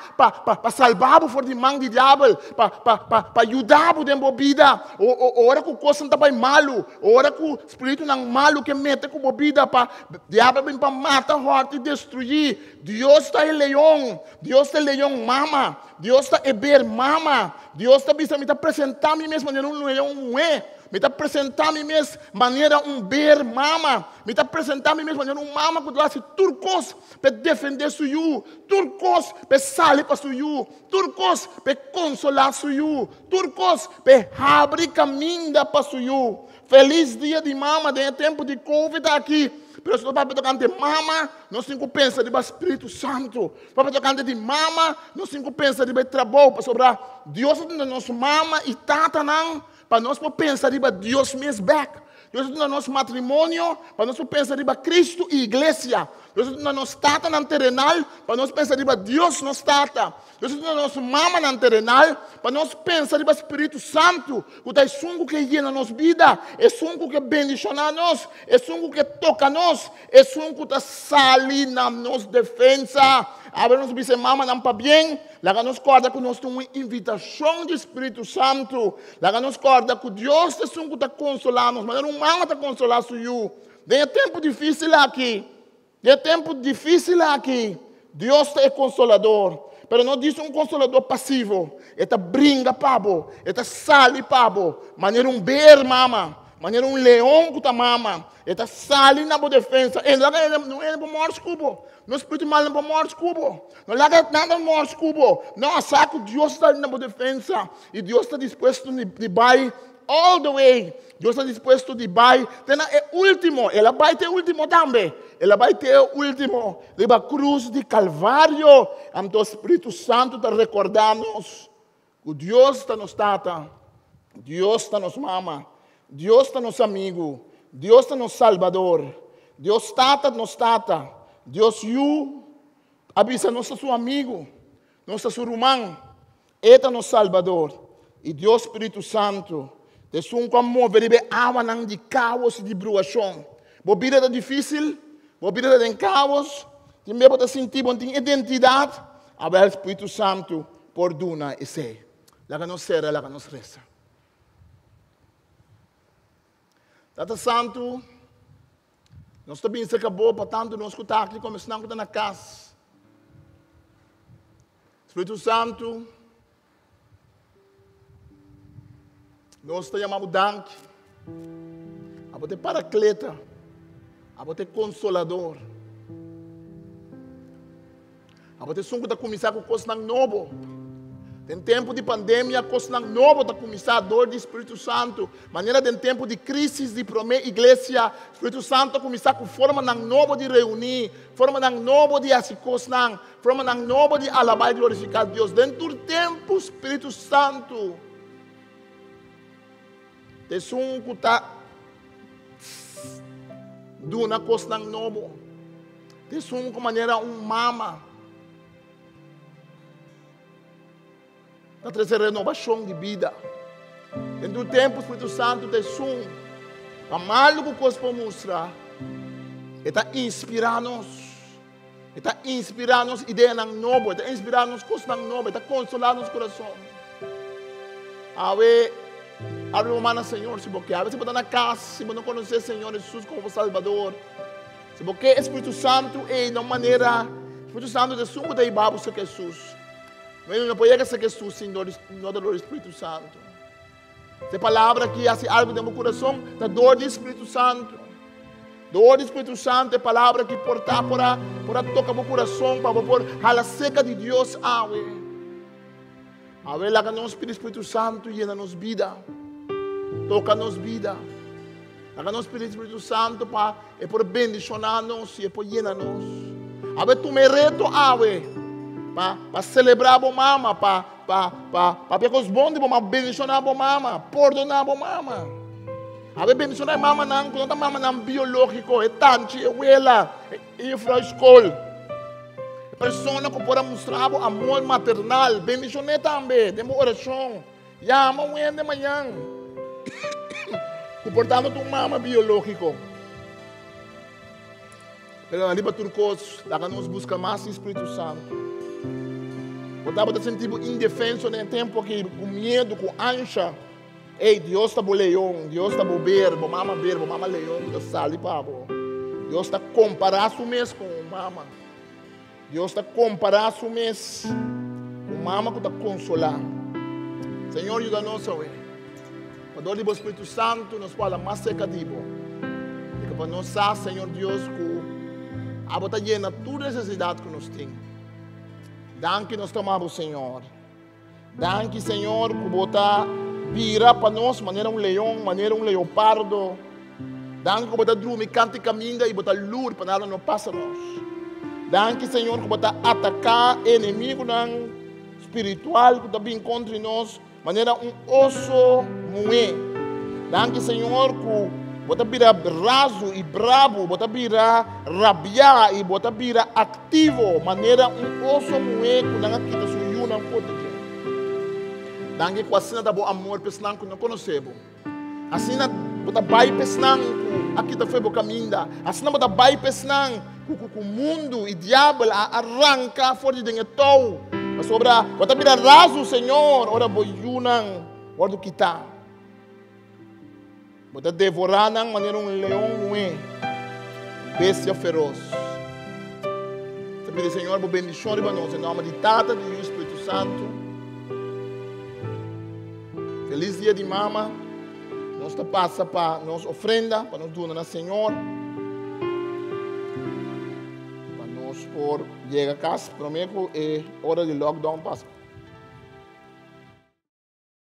salvar por de mão de diabo, para ajudar por de bebida. Ora que coisa não vai malo, ora que o espírito não malo que mete com bebida para diabo vem para matar, morte e destruir. Deus está leão, Deus está leão mama, Deus está ber mama, Deus está me está apresentar a mim mesmo maneira leão me está apresentar a mim mesmo maneira ber mama, me está apresentar a mim mesmo maneira mama que lá se turcos para defender suyu, turcos para sair para suyu, turcos para consolar suyu, turcos para abrir caminho para suyu. Feliz dia de mama, de tempo de Covid aqui. Pero se vai tocar de mama, não se pensa de Espírito Santo. Vai tocar de mama, não se pensa de trabalho para sobrar. Deus é nosso mama e tata não, para nós pensar de Deus mesmo back. Deus é nosso matrimônio, para nós pensar de Cristo e igreja. Deus é nosso tata na terrenal, para nós pensar de Deus nos tata. Deus é nosso mama na terrenal, para nós pensar de Espírito Santo, que é sungo que llena nossa vida, é sungo que bendiciona nós, é sungo que toca nós, é sungo que sali na nossa defesa. Abre nos bice mama não para bem, lá nos corda que nós temos uma invitação do Espírito Santo, lá nos corda que Deus é sungo que está consolando, mas não mama está consolando suyu. Tem tempo difícil aqui. De tempo difícil aqui, Deus é consolador, mas não diz consolador passivo, ele brinca pabo, ele sale pabo, maneira ber mama, maneira leão que tá mama. Ele sali na boa defesa. Ele não é para morte cubo. Não espírito mal não para morte cubo. Não larga nada morte cubo. Não, a saco Deus está ali na boa defesa. E Deus está disposto de vai all the way. Deus está disposto de vai. É último. Ela vai ter último também. Ela vai ter último. Leva cruz de Calvário. Então o Espírito Santo está recordando-nos que Deus está nos tata. Deus está nos mama. Deus está nos amigo. Deus está nos salvador. Deus tata nos tata. Deus you avisa nosso seu amigo. Nosso seu irmão. Ele é nosso salvador. E Deus Espírito Santo. Te um como veribe água não de caos e de bruação. Bobira é difícil. Bobira é caos. Também pode sentir uma identidade. Agora o Espírito Santo perdona e sei. Lá que nos será, lá que nos resta. Tata Santo, nós também se acabou, portanto, nós escutamos aqui como estamos na casa. Espírito Santo, nós te chamamos Dank, a você paracleta, a você consolador, a você som que começar com coisas novas. Em tempo de pandemia, coisa nova está começando a dor do Espírito Santo. Maneira de tempo de crise de primeira igreja, o Espírito Santo começar com forma nova de reunir, forma nova de assistir, forma nova de alabar e glorificar Deus. Dentro do tempo, o Espírito Santo tem um que está dando uma coisa nova. Tem um de maneira mama. Para trazer renovação de vida. Dentro do tempo, o Espírito Santo tem som. A malo que o corpo mostra. Ele está inspirando-nos. Ele está inspirando-nos ideias novas. Ele está inspirando-nos coisas novas. Ele está consolando nos corações. Abre uma mão, Senhor, se você às vezes você está na casa, se você não conhece o Senhor Jesus como Salvador. Se você o Espírito Santo é de uma maneira, o Espírito Santo é sumo de Ibabu, se Jesus. Não pode ser Jesus sem dor do Espírito Santo. Essa palavra que faz algo no meu coração, da dor do Espírito Santo. Dor do Espírito Santo é a palavra que porta para tocar meu coração, para pôr a seca de Deus. Lá que nós pedimos Espírito Santo, llena-nos vida. Toca-nos vida. Lá que nós pedimos Espírito Santo para bendicionar-nos e para llenar-nos. Tu me reto, para celebrar a mama, para pegar os bons para bendicionar a mama, perdonar a mama. A bendicionar a mama não mama não biológico, é tanto, é ela, é infra-escola. A pessoa que pode mostrar o amor maternal, bendicionar também, temos oração. Já, amanhã de manhã. Comportando tu mama biológico. Pero ali para turcos, lá que nós buscamos mais o Espírito Santo. Você está sentindo indefenso no tempo que com medo, com ansia. Ei, Deus está leão, Deus está beber, mama leão, está sali para Deus está comparando o mês com mama. Deus está comparando o mês com mama que está consolar. Senhor, ajuda-nos a ver. Para dar o Espírito Santo, nos fala mais secativo. E que para nós, Senhor Deus, que a bota llena toda necessidade que nós temos. Danke nós tomamos, Senhor. Danke, Senhor, que bota vira para nós, maneira leão, maneira leopardo. Danke que bota dormir, canta e caminha e bota luz para nada não passa nós. Danke, Senhor, que bota atacar inimigo espiritual que está bem contra nós, maneira osso moe. Danke, Senhor, que bota vira raso e bravo, bota vira rabiar e bota vira ativo, maneira osso moe que não quita suyu não pode. Danke que assim dá bom amor pessoal que não conhecemos. Assim bota vai pessoal aqui tá foi o caminho. Assim bota vai pessoal que o mundo e diabo arranca fora de dentro. Mas sobra bota vira raso, Senhor, ora boiunang, ora do quitar. Bota devorar de maneira leão moe, bestia feroz. Você pede, Senhor, por bendição de nós, em nome de Tata, de Espírito Santo. Feliz dia de mama. Nós passa para nos ofrenda, para nos doar ao Senhor. Para nós por chegar a casa, primeiro é hora de lockdown,